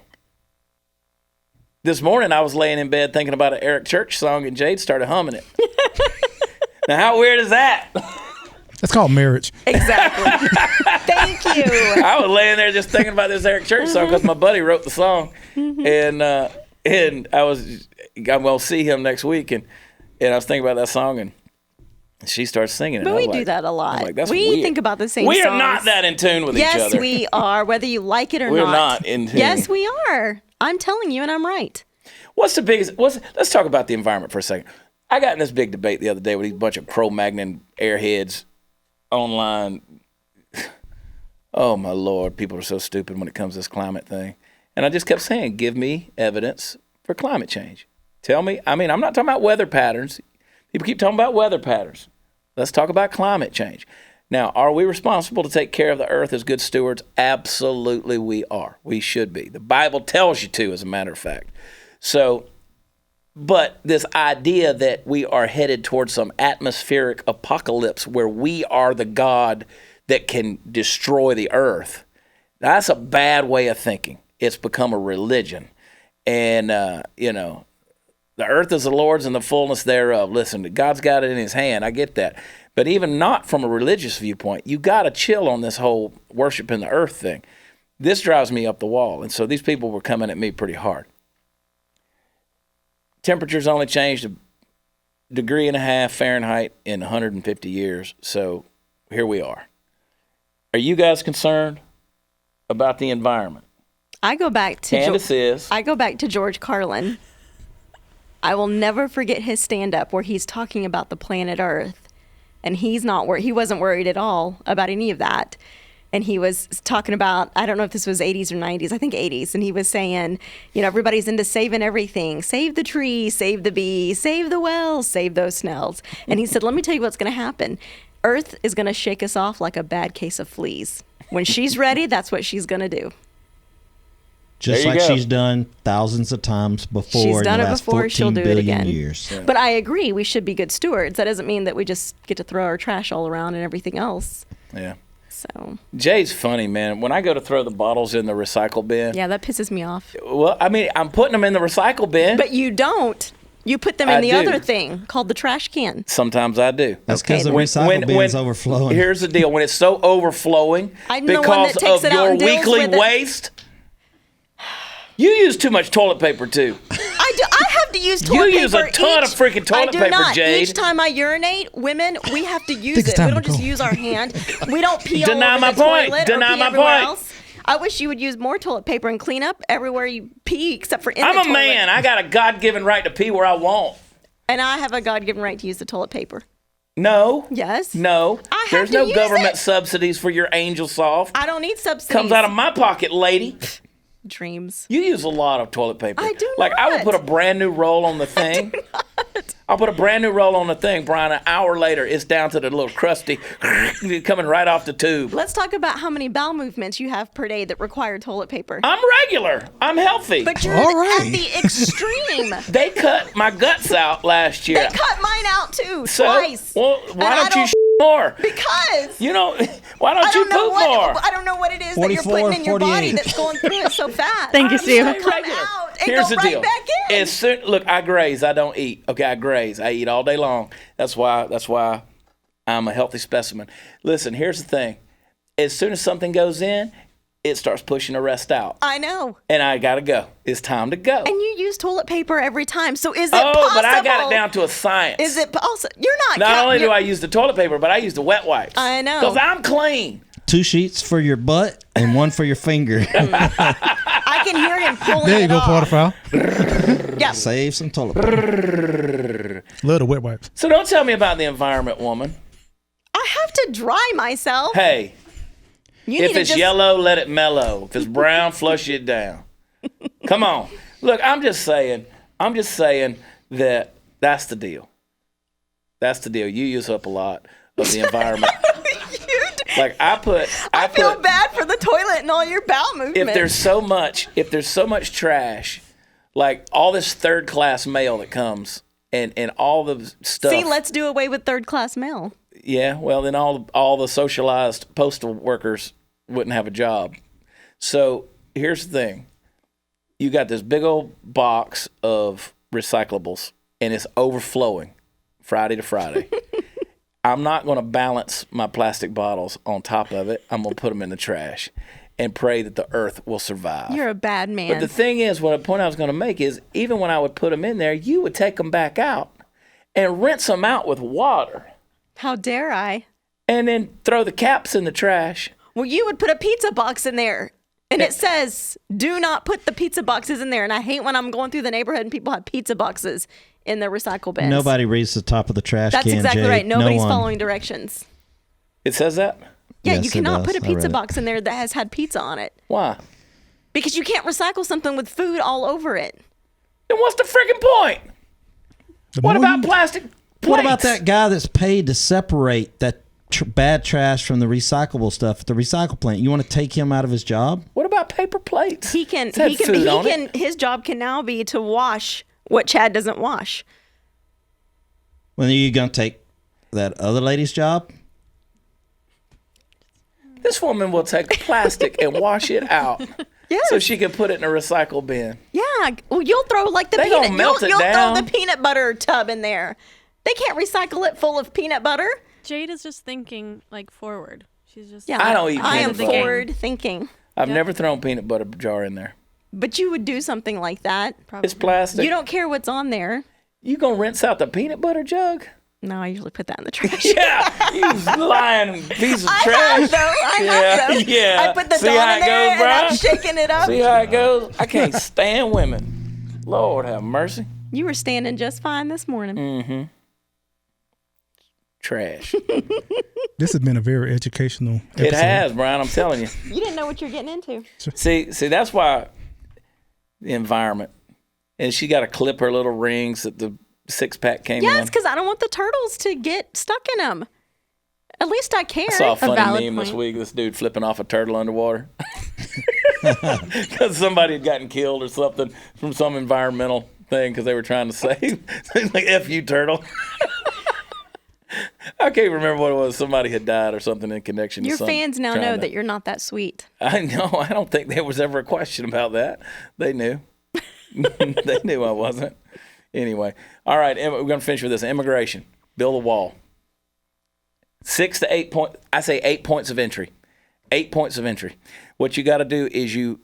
morning I was laying in bed thinking about an Eric Church song, and Jade started humming it. Now, how weird is that? That's called marriage. Exactly. Thank you. I was laying there just thinking about this Eric Church song because my buddy wrote the song, and I'm gonna see him next week, and I was thinking about that song, and she starts singing it. But we do that a lot. Like, that's we weird. think about the same We songs. are not that in tune with each other. Yes, we are, whether you like it or We're not. not in tune. Yes, we are. I'm telling you, and I'm right. Let's talk about the environment for a second. I got in this big debate the other day with these bunch of Cro-Magnon airheads online. Oh, my Lord. People are so stupid when it comes to this climate thing. And I just kept saying, give me evidence for climate change. Tell me. I mean, I'm not talking about weather patterns. People keep talking about weather patterns. Let's talk about climate change. Now, are we responsible to take care of the earth as good stewards? Absolutely we are. We should be. The Bible tells you to, as a matter of fact. So, but this idea that we are headed towards some atmospheric apocalypse where we are the God that can destroy the earth, that's a bad way of thinking. It's become a religion. And, the earth is the Lord's and the fullness thereof. Listen, God's got it in his hand. I get that. But even not from a religious viewpoint, you got to chill on this whole worshiping the earth thing. This drives me up the wall. And so these people were coming at me pretty hard. Temperatures only changed 1.5 degrees Fahrenheit in 150 years. So here we are. Are you guys concerned about the environment? I go back to I go back to George Carlin. I will never forget his stand-up where he's talking about the planet Earth, and he wasn't worried at all about any of that. and he was talking about, I don't know if this was 80s or 90s, I think 80s, and he was saying, everybody's into saving everything. Save the tree, save the bee, save the wells, save those snails. And he said, let me tell you what's going to happen. Earth is going to shake us off like a bad case of fleas. When she's ready, that's what she's going to do. Just like she's done thousands of times before. She's done in the it last before. She'll do it again. Years. Yeah. But I agree, we should be good stewards. That doesn't mean that we just get to throw our trash all around and everything else. Yeah. So Jade's funny, man. When I go to throw the bottles in the recycle bin. Yeah, that pisses me off. Well, I mean, I'm putting them in the recycle bin. But you don't. You put them in the other thing called the trash can. Sometimes I do. That's because the recycle bin's overflowing. Here's the deal. When it's so overflowing I'm the one that because takes of it out your and deals weekly with it. waste, you use too much toilet paper, too. I have to use toilet paper. You use a ton of freaking toilet paper, not. Jade. Each time I urinate, women, we have to use it. We don't just use our hand. We don't pee all Deny over my the point. toilet Deny or pee my everywhere point. else. I wish you would use more toilet paper and clean up everywhere you pee except for in the I'm toilet. a man. I got a God-given right to pee where I want. And I have a God-given right to use the toilet paper. No. Yes. No. I have There's to no use government it. subsidies for your Angel Soft. I don't need subsidies. Comes out of my pocket, lady. Dreams. You use a lot of toilet paper. I do Like, I would not. put a brand new roll on the thing. I'll put a brand new roll on the thing, Brian. An hour later, it's down to the little crusty coming right off the tube. Let's talk about how many bowel movements you have per day that require toilet paper. I'm regular. I'm healthy. But you're All right. at the extreme. They cut my guts out last year. They cut mine out too, So, twice. well, why And don't you more? Because You know, why don't you poop more? I don't know what it is that you're 44, putting in your body 48. that's going through it so fast. Thank you, Steve. I'm Come regular. out and Here's go the right deal. back in. Look, I graze. I don't eat. Okay, I graze. I eat all day long. That's why I'm a healthy specimen. Listen, here's the thing. As soon as something goes in, it starts pushing the rest out. I know. And I gotta go. It's time to go. And you use toilet paper every time. So is it possible? Oh, but I got it down to a science. Is it possible? You're not. Not only do I use the toilet paper, but I use the wet wipes. I know. Because I'm clean. 2 sheets for your butt and 1 for your finger. I can hear him pulling There you it go, off. Porterfowl. Yeah. Save some toilet paper. Love the wet wipes. So don't tell me about the environment, woman. I have to dry myself. Hey, You if need to it's just- yellow, let it mellow. If it's brown, flush it down. Come on. Look, I'm just saying that that's the deal. That's the deal. You use up a lot of the environment. Like I feel bad for the toilet and all your bowel movements. if there's so much trash, like all this third class mail that comes and all the stuff. See, let's do away with third class mail. Yeah, well then all the socialized postal workers wouldn't have a job. So here's the thing. You got this big old box of recyclables and it's overflowing Friday to Friday. I'm not going to balance my plastic bottles on top of it. I'm going to put them in the trash and pray that the earth will survive. You're a bad man. But the thing is, what a point I was going to make is even when I would put them in there, you would take them back out and rinse them out with water How dare I? and then throw the caps in the trash. Well, you would put a pizza box in there. And it says, do not put the pizza boxes in there. And I hate when I'm going through the neighborhood and people have pizza boxes in their recycle bins. Nobody reads the top of the trash That's can, exactly Jade. right. Nobody's No one. following directions. It says that? Yeah, Yes, you it cannot does. put a I pizza read it. box in there that has had pizza on it. Why? Because you can't recycle something with food all over it. Then what's the freaking point? What about plastic plates? What about that guy that's paid to separate that bad trash from the recyclable stuff at the recycle plant? You want to take him out of his job? What about paper plates? He can. It's had He can. food He on can. it. His job can now be to wash what Chad doesn't wash. When are you going to take that other lady's job? This woman will take plastic and wash it out Yes. so she can put it in a recycle bin. Yeah. Well, you'll throw like the They peanut. gonna melt it you'll down. throw the peanut butter tub in there. They can't recycle it full of peanut butter. Jade is just thinking like forward. She's just Yeah. I don't eat I am peanut butter. forward thinking. I've never thrown peanut butter jar in there. But you would do something like that. probably. It's plastic. You don't care what's on there. You gonna rinse out the peanut butter jug? No, I usually put that in the trash. Yeah, you lying piece of I trash. have though. I Yeah, have though. yeah. I put the See Dawn how in it there goes, and I'm Brian? shaking it up. See how it goes? I can't stand women. Lord have mercy. You were standing just fine this morning. Trash. This has been a very educational episode. It has, Brian. I'm telling you. You didn't know what you're getting into. See, that's why the environment. And she got to clip her little rings that the 6-pack came in. Yes, because I don't want the turtles to get stuck in them. At least I care. I saw a funny valid meme this point. week. This dude flipping off a turtle underwater because somebody had gotten killed or something from some environmental thing because they were trying to save. It's like, F you, turtle. I can't remember what it was. Somebody had died or something in connection to Your something. fans now know that you're not that sweet. I know. I don't think there was ever a question about that. They knew. They knew I wasn't. Anyway. All right. We're going to finish with this. Immigration. Build a wall. 6 to 8 points. I say 8 points of entry. 8 points of entry. What you got to do is you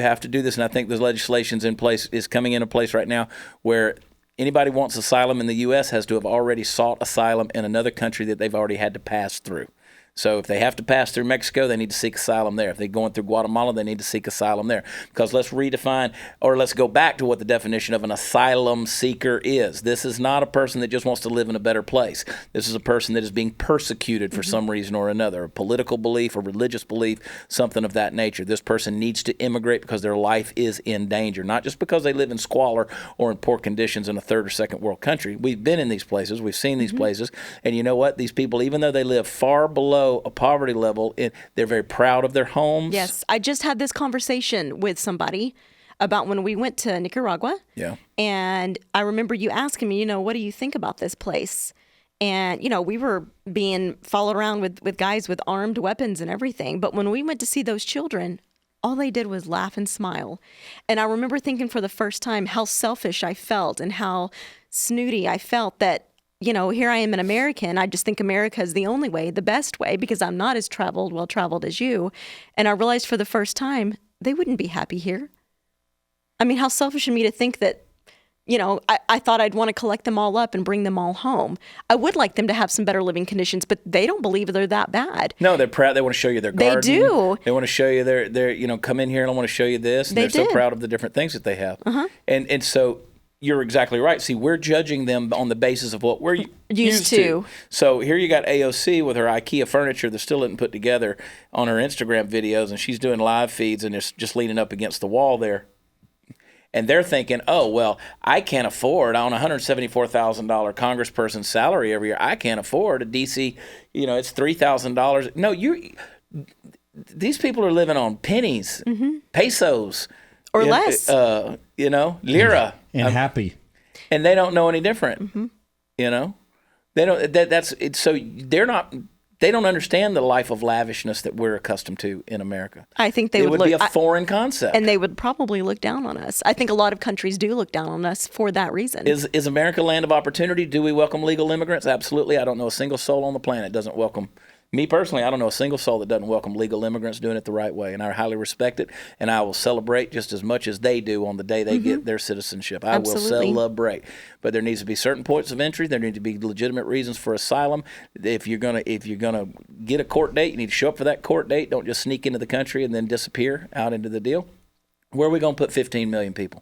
have to do this, and I think there's legislation's in place, is coming into place right now, where anybody wants asylum in the U.S. has to have already sought asylum in another country that they've already had to pass through. So if they have to pass through Mexico, they need to seek asylum there. If they're going through Guatemala, they need to seek asylum there. Because let's redefine, or let's go back to what the definition of an asylum seeker is. This is not a person that just wants to live in a better place. This is a person that is being persecuted for some reason or another, a political belief, a religious belief, something of that nature. This person needs to immigrate because their life is in danger, not just because they live in squalor or in poor conditions in a third or second world country. We've been in these places. We've seen these places. And you know what? These people, even though they live far below a poverty level, they're very proud of their homes. Yes. I just had this conversation with somebody about when we went to Nicaragua. Yeah. And I remember you asking me, what do you think about this place? And, we were being followed around with guys with armed weapons and everything. But when we went to see those children, all they did was laugh and smile. And I remember thinking for the first time how selfish I felt and how snooty I felt that, here I am an American. I just think America is the only way, the best way, because I'm not as well-traveled as you. And I realized for the first time, they wouldn't be happy here. I mean, how selfish of me to think that, I thought I'd want to collect them all up and bring them all home. I would like them to have some better living conditions, but they don't believe they're that bad. No, they're proud. They want to show you their garden. They do. They want to show you their come in here and I want to show you this. And they're so proud of the different things that they have. And so you're exactly right. See, we're judging them on the basis of what we're used to. So here you got AOC with her IKEA furniture that still isn't put together on her Instagram videos, and she's doing live feeds and it's just leaning up against the wall there. And they're thinking, oh, well, I can't afford on a $174,000 congressperson's salary every year. I can't afford a DC, it's $3,000. No, these people are living on pennies, pesos. Or less. Lira. And happy. And they don't know any different. They don't. That's it. So they don't understand the life of lavishness that we're accustomed to in America. I think it would be a foreign concept. And they would probably look down on us. I think a lot of countries do look down on us for that reason. Is America a land of opportunity? Do we welcome legal immigrants? Absolutely. I don't know a single soul on the planet doesn't welcome. Me personally, I don't know a single soul that doesn't welcome legal immigrants doing it the right way, and I highly respect it, and I will celebrate just as much as they do on the day they get their citizenship. I will celebrate, but there needs to be certain points of entry. There need to be legitimate reasons for asylum. If you're gonna get a court date, you need to show up for that court date. Don't just sneak into the country and then disappear out into the deal. Where are we gonna put 15 million people?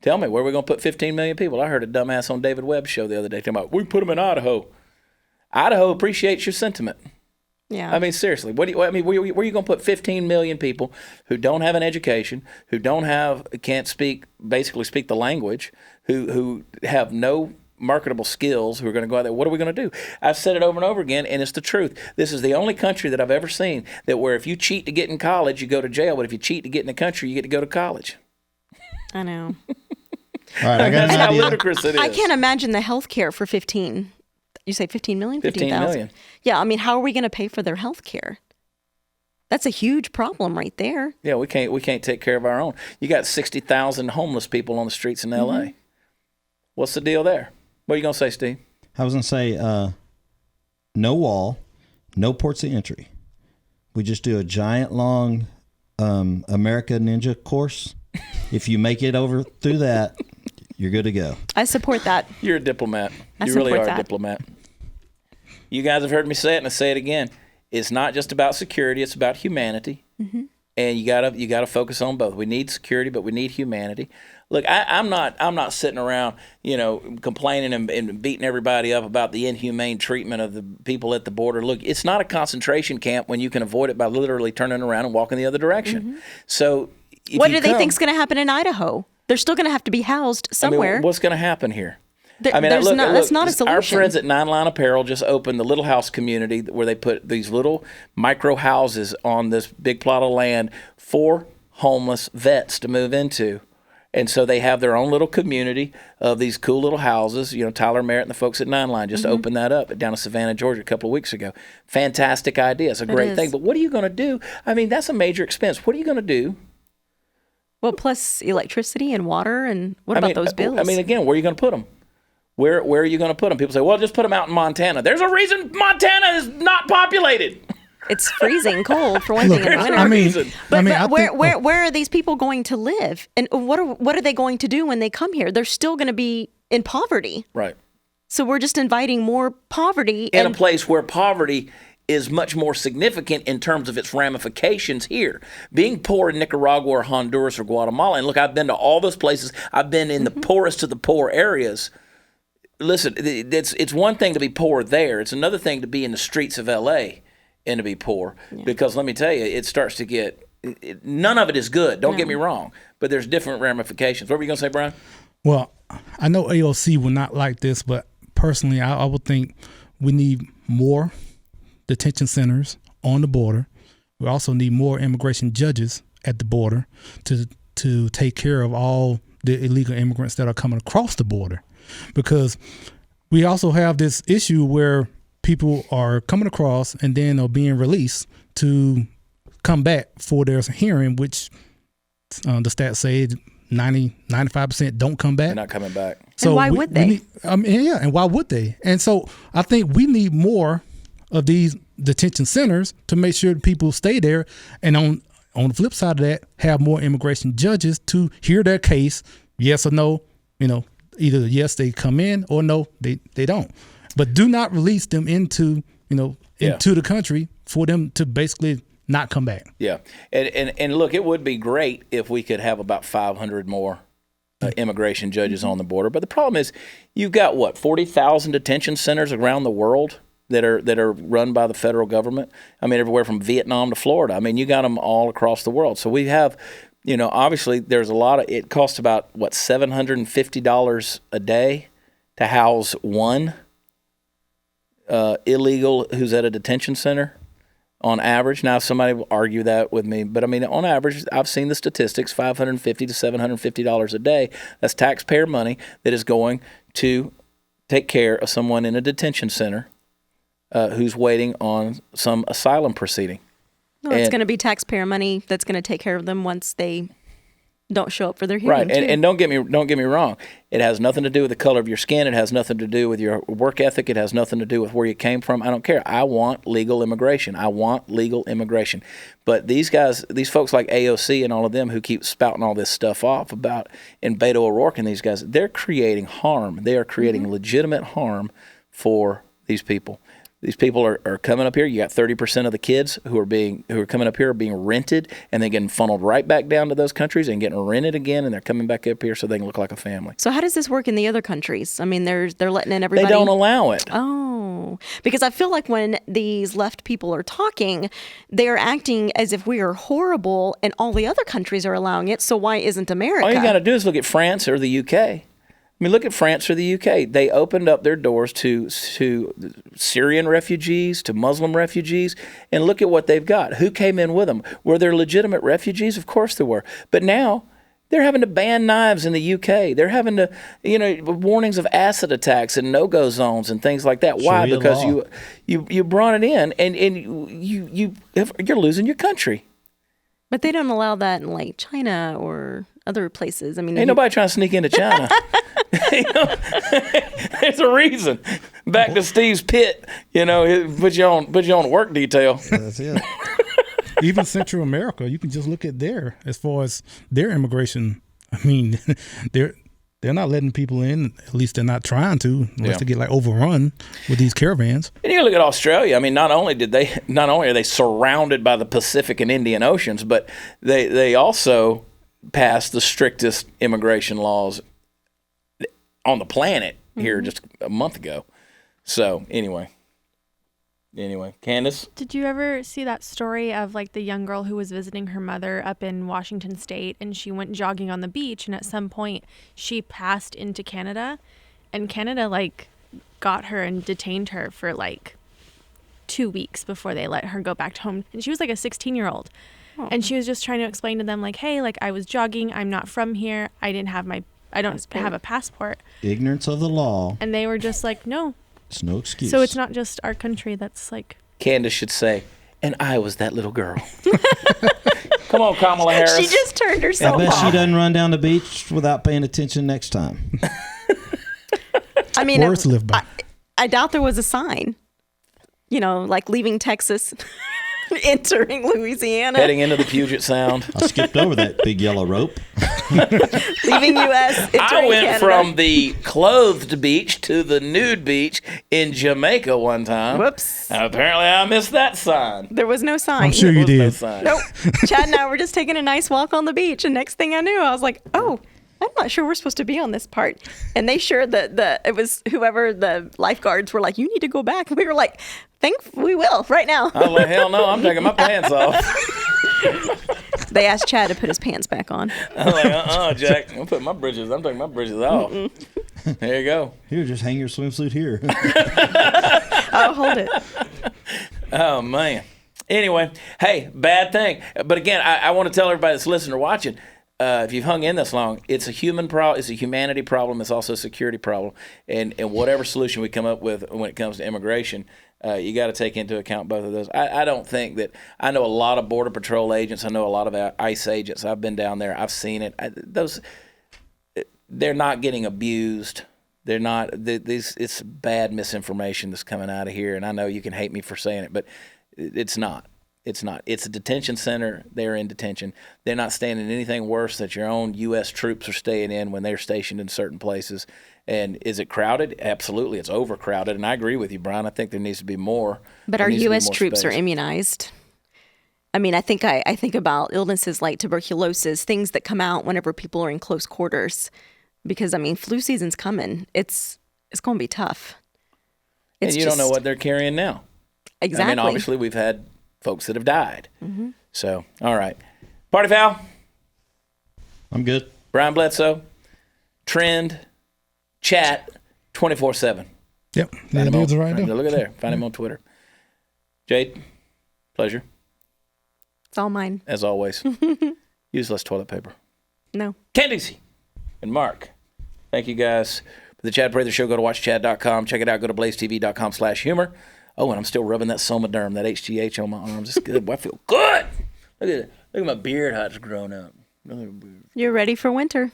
Tell me, where are we gonna put 15 million people? I heard a dumbass on David Webb's show the other day talking about we put them in Idaho. Idaho appreciates your sentiment. Yeah. I mean, seriously, where are you going to put 15 million people who don't have an education, who can't basically speak the language, who have no marketable skills, who are going to go out there? What are we going to do? I've said it over and over again, and it's the truth. This is the only country that I've ever seen that where if you cheat to get in college, you go to jail, but if you cheat to get in the country, you get to go to college. I know. All right, I got an That's how idea. ludicrous it is. I can't imagine the health care for 15. You say 15 million? 15 million. Yeah, I mean, how are we going to pay for their health care? That's a huge problem right there. Yeah, we can't take care of our own. You got 60,000 homeless people on the streets in L.A. What's the deal there? What are you going to say, Steve? I was going to say no wall, no ports of entry. We just do a giant long America Ninja course. If you make it over through that, you're good to go. I support that. You're a diplomat. I You really support are that. a diplomat. You guys have heard me say it, and I say it again. It's not just about security. It's about humanity. and you gotta focus on both. We need security, but we need humanity. Look, I'm not sitting around, complaining and beating everybody up about the inhumane treatment of the people at the border. Look, it's not a concentration camp when you can avoid it by literally turning around and walking the other direction. Mm-hmm. So, what do they think is going to happen in Idaho? They're still going to have to be housed somewhere. What's going to happen here? That's not a solution. Our friends at Nine Line Apparel just opened the Little House community where they put these little micro houses on this big plot of land for homeless vets to move into. And so they have their own little community of these cool little houses. Tyler Merritt and the folks at Nine Line just opened that up down in Savannah, Georgia a couple of weeks ago. Fantastic idea. It's a great thing. But what are you going to do? That's a major expense. What are you going to do? Well, plus electricity and water, and what about those bills? Again, where are you going to put them? Where are you going to put them? People say, well, just put them out in Montana. There's a reason Montana is not populated. It's freezing cold for one thing in the winter. But where are these people going to live? And what are they going to do when they come here? They're still going to be in poverty. Right. So we're just inviting more poverty. In a place where poverty is much more significant in terms of its ramifications here. Being poor in Nicaragua or Honduras or Guatemala, and look, I've been to all those places. I've been in the poorest of the poor areas. Listen, it's one thing to be poor there. It's another thing to be in the streets of L.A. and to be poor. Yeah. Because let me tell you, it starts to get none of it is good. Don't get me wrong, but there's different ramifications. What were you going to say, Brian? Well, I know AOC will not like this, but personally, I would think we need more detention centers on the border. We also need more immigration judges at the border to take care of all the illegal immigrants that are coming across the border. Because we also have this issue where people are coming across and then are being released to come back for their hearing, which the stats say 95% don't come back. They're not coming back. So and why would they? And why would they? And so I think we need more of these detention centers to make sure people stay there. And on the flip side of that, have more immigration judges to hear their case, yes or no, either yes, they come in or no, they don't. But do not release them into the country for them to basically not come back. Yeah. And look, it would be great if we could have about 500 more immigration judges on the border. But the problem is you've got 40,000 detention centers around the world that are run by the federal government. Everywhere from Vietnam to Florida. You got them all across the world. So we have, obviously there's a lot of, it costs about $750 a day to house one illegal who's at a detention center on average. Now, somebody will argue that with me, but on average, I've seen the statistics, $550 to $750 a day. That's taxpayer money that is going to take care of someone in a detention center who's waiting on some asylum proceeding. Well, it's going to be taxpayer money that's going to take care of them once they don't show up for their hearing. Right, and don't get me wrong. It has nothing to do with the color of your skin. It has nothing to do with your work ethic. It has nothing to do with where you came from. I don't care. I want legal immigration. But these folks like AOC and all of them who keep spouting all this stuff off about, and Beto O'Rourke and these guys, they're creating harm. They are creating legitimate harm for these people. These people are coming up here. You got 30% of the kids who are coming up here are being rented, and they're getting funneled right back down to those countries and getting rented again, and they're coming back up here so they can look like a family. So how does this work in the other countries? They're letting in everybody. They don't allow it. Oh, because I feel like when these left people are talking, they are acting as if we are horrible, and all the other countries are allowing it. So why isn't America? All you got to do is look at France or the UK. Look at France or the UK. They opened up their doors to Syrian refugees, to Muslim refugees, and look at what they've got. Who came in with them? Were there legitimate refugees? Of course there were. But now they're having to ban knives in the UK. They're having to, warnings of acid attacks and no-go zones and things like that. Why? Sharia Because law. you brought it in, and you're losing your country. But they don't allow that in China or other places. Ain't nobody trying to sneak into China. There's a reason. Back to Steve's pit, put you on work detail. That's it. Even Central America, you can just look at as far as their immigration. They they're not letting people in. At least they're not trying to, unless they get like overrun with these caravans. And you look at Australia. I mean, not only are they surrounded by the Pacific and Indian Oceans, but they also passed the strictest immigration laws on the planet here just a month ago. So anyway, Candace? Did you ever see that story of like the young girl who was visiting her mother up in Washington State, and she went jogging on the beach, and at some point she passed into Canada, and Canada like got her and detained her for like 2 weeks before they let her go back home. And she was like a 16-year-old. Oh. And she was just trying to explain to them like, hey, like I was jogging, I'm not from here, I don't have a passport. Ignorance of the law. And they were just like, no. It's no excuse. So it's not just our country that's like... Candace should say, and I was that little girl. Come on, Kamala Harris. She just turned herself I bet off. she doesn't run down the beach without paying attention next time. I mean, Words live by. I doubt there was a sign, like leaving Texas, entering Louisiana, Heading into the Puget Sound. I skipped over that big yellow rope. leaving U.S., entering I went Canada. from the clothed beach to the nude beach in Jamaica one time. Whoops. And apparently I missed that sign. There was no sign. I'm sure you There did. was no sign. Nope. Chad and I were just taking a nice walk on the beach, and next thing I knew, I was like, oh, I'm not sure we're supposed to be on this part. And they shared that it was whoever the lifeguards were like, you need to go back. And we were like, we will right now. I was like, hell no, I'm taking my pants off. They asked Chad to put his pants back on. I was like, Jack, I'm taking my britches off. There you go. Here, just hang your swimsuit here. Oh, hold it. Oh, man. Anyway, hey, bad thing. But again, I want to tell everybody that's listening or watching, if you've hung in this long, it's a human problem. It's a humanity problem. It's also a security problem. And whatever solution we come up with when it comes to immigration, you got to take into account both of those. I don't think that – I know a lot of Border Patrol agents. I know a lot of ICE agents. I've been down there. I've seen it. They're not getting abused. They're not – it's bad misinformation that's coming out of here. And I know you can hate me for saying it, but it's not. It's not. It's a detention center. They're in detention. They're not staying in anything worse that your own U.S. troops are staying in when they're stationed in certain places. And is it crowded? Absolutely. It's overcrowded. And I agree with you, Brian. I think there needs to be more. But our U.S. troops are immunized. I mean, I think about illnesses like tuberculosis, things that come out whenever people are in close quarters. Because, I mean, flu season's coming. It's going to be tough. And you don't know what they're carrying now. Exactly. I mean, obviously, we've had folks that have died. Mm-hmm. So, all right. Party foul. I'm good. Brian Bledsoe. Trend. Chat 24/7. Yep. That dude's right there. Look at there. Find him on Twitter. Jade, pleasure. It's all mine. As always. Use less toilet paper. No. Candace and Mark. Thank you guys for the Chad Prather Show. Go to watchchad.com. Check it out. Go to blazetv.com/humor. Oh, and I'm still rubbing that Somaderm, that HGH on my arms. It's good. Boy, I feel good. Look at it. Look at my beard, how it's grown up. You're ready for winter.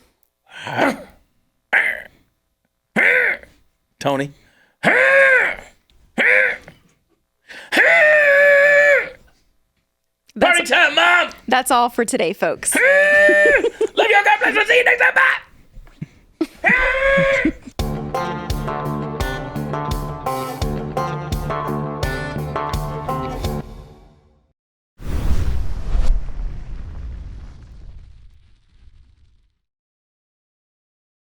Tony. Party time, Mom! That's all for today, folks. Love you. God bless. We'll see you next time. Bye.